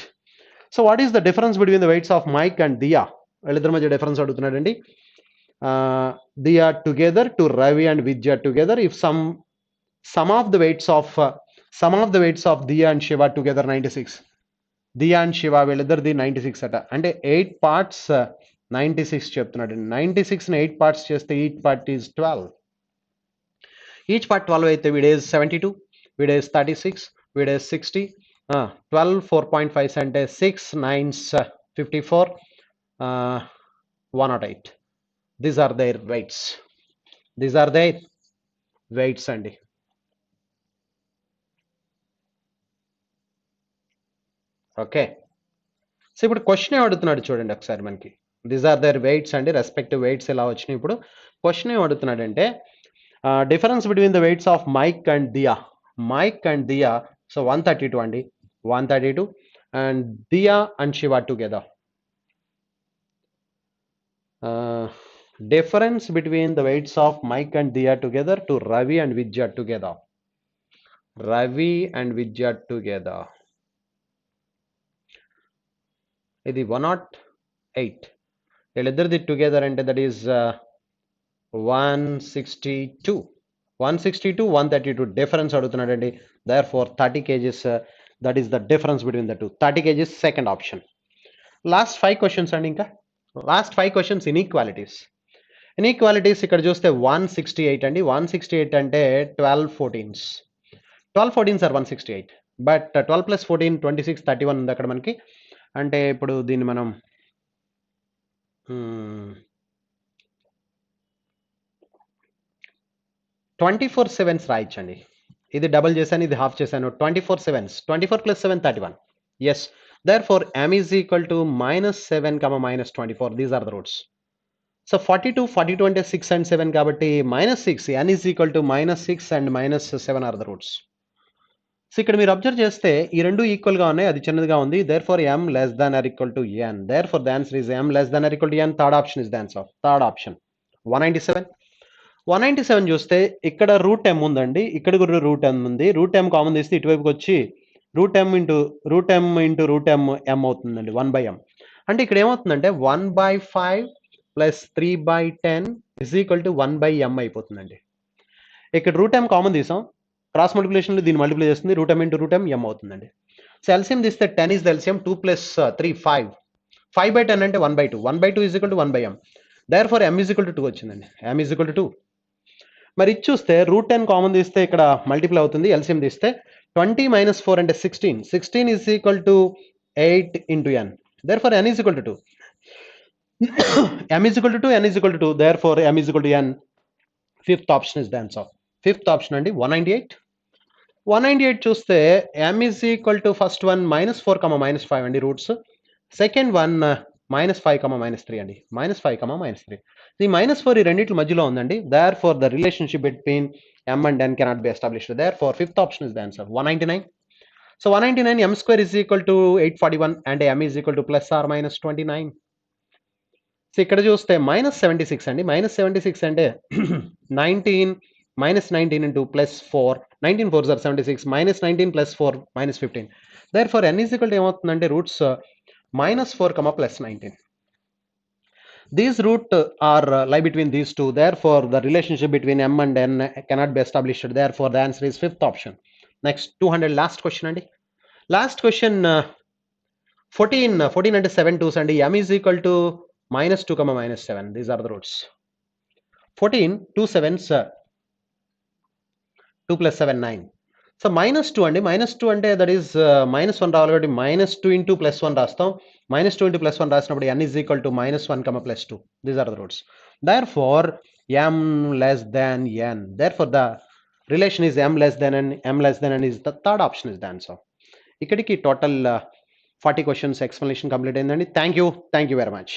Speaker 1: So what is the difference between the weights of Mike and Diya? వీళ్ళిద్దరి మధ్య difference అడుగుతున్నాడండి. Diya together to Ravi and Vidya together. If sum of the weights of Diya and Shiva together 96. Diya and Shiva వీళ్ళిద్దరిది 96 అట. అంటే 8 parts 96 చెప్తున్నాడు. 96ని 8 parts చేస్తే each part is 12. Each part 12 అయితే వీడేజ్ 72, వీడేజ్ 36, వీడేజ్ 60. 12 4.5 అంటే 6 9s 54, 108. These are their weights అండి. Okay, so ఇప్పుడు question ఏమడుగుతున్నాడు చూడండి ఒకసారి మనకి. దీస్ ఆర్ దేర్ వెయిట్స్ అండి, రెస్పెక్టివ్ వెయిట్స్ ఎలా వచ్చినాయి. ఇప్పుడు క్వశ్చన్ ఏమడుగుతున్నాడంటే difference between the weights of Mike and Diya. So 132 అండి, 132, and Diya and Shiva together. Difference between the weights of Mike and Diya together to Ravi and Vidya together. ఇది 108. వీళ్ళిద్దరిది together అంటే that is 162, 132 difference అడుగుతున్నాడండి. Therefore 30 kgs, that is the difference between the two. 30 kgs second option. Last 5 questions అండి. ఇంకా last 5 questions inequalities ఇక్కడ చూస్తే 168 అండి. 168 అంటే 12 14s ఆర్ 168, బట్ 12 + 14 26 31 ఉంది అక్కడ మనకి. అంటే ఇప్పుడు దీన్ని మనం 24 sevens రాయొచ్చండి. ఇది డబుల్ చేశాను, ఇది హాఫ్ చేశాను. 24 sevens, 24 + 7 31. Yes, therefore m is equal to -7, -24. These are the roots. So 42 అంటే 6 and 7 కాబట్టి -6. n is equal to -6 and -7 are the roots. So ఇక్కడ మీరు అబ్జర్వ్ చేస్తే ఈ రెండు ఈక్వల్గా ఉన్నాయి, అది చిన్నదిగా ఉంది. Therefore m less than or equal to n. Therefore the answer is m less than or equal to n. Third option is the answer. Third option. 197 చూస్తే ఇక్కడ √m ఉందండి, ఇక్కడ కూడా √m ఉంది. √m కామన్ తీస్తే ఇటువైపుకి వచ్చి √m into m అవుతుందండి, 1/m. అంటే ఇక్కడ ఏమవుతుందంటే 1/5 + 3/10 ఇజ్ ఈక్వల్ టు 1/m అయిపోతుందండి. ఇక్కడ √m కామన్ తీసాం, క్రాస్ మల్టిప్లికేషన్లో దీన్ని మల్టిప్లై చేస్తుంది. √m ఇంటూ m అవుతుందండి. సో ఎల్సిఎం తీస్తే 10 ఇస్ ద ఎల్సిఎం. 2 + 3 5. 5/10 అంటే 1/2. 1/2 is equal to 1/m. Therefore m is equal to 2 వచ్చిందండి. m is equal to 2. మరి ఇది చూస్తే √10 కామన్ తీస్తే ఇక్కడ మల్టిప్లై అవుతుంది. ఎల్సిఎం తీస్తే 20 - 4 అంటే 16. 16 is equal to 8 into n. Therefore n is equal to 2. m is equal to 2, n is equal to 2. Therefore m is equal to n. Fifth option is the answer. Fifth option అండి. 198 చూస్తే m is equal to first one -4, -5 అండి roots. Second one -5, -3 అండి. -5, -3. ఈ -4 ఈ రెండిట్ల మధ్యలో ఉందండి. Therefore the relationship between m and n cannot be established. Therefore, fifth option is the answer. 199. So 199 m square is equal to 841 and m is equal to plus or minus 29. So ఇక్కడ చూస్తే -76 అండి. -76 అంటే 19 -19 into +4 19 4s are 76 -19 +4 -15. Therefore n is equal to ఏమవుతుందంటే roots -4, +19. These root are lie between these two. Therefore, the relationship between m and n cannot be established. Therefore, the answer is fifth option. Next, 200 last question అండి. Last question 14 అంటే 7 2s అండి. m is equal to -2, -7. These are the roots. 14 2 7s 2 plus 7 9. So -2 అండి. -2 అంటే that is -1 రావాలి కాబట్టి -2 into +1 రాస్తాం. -2 into +1 రాసినప్పుడు n is equal to -1, +2. These are the roots. Therefore m less than n. Therefore the relation is m less than n. m less than n is the third option is the answer. ఇక్కడికి total 40 questions explanation complete అయిందండి. Thank you very much.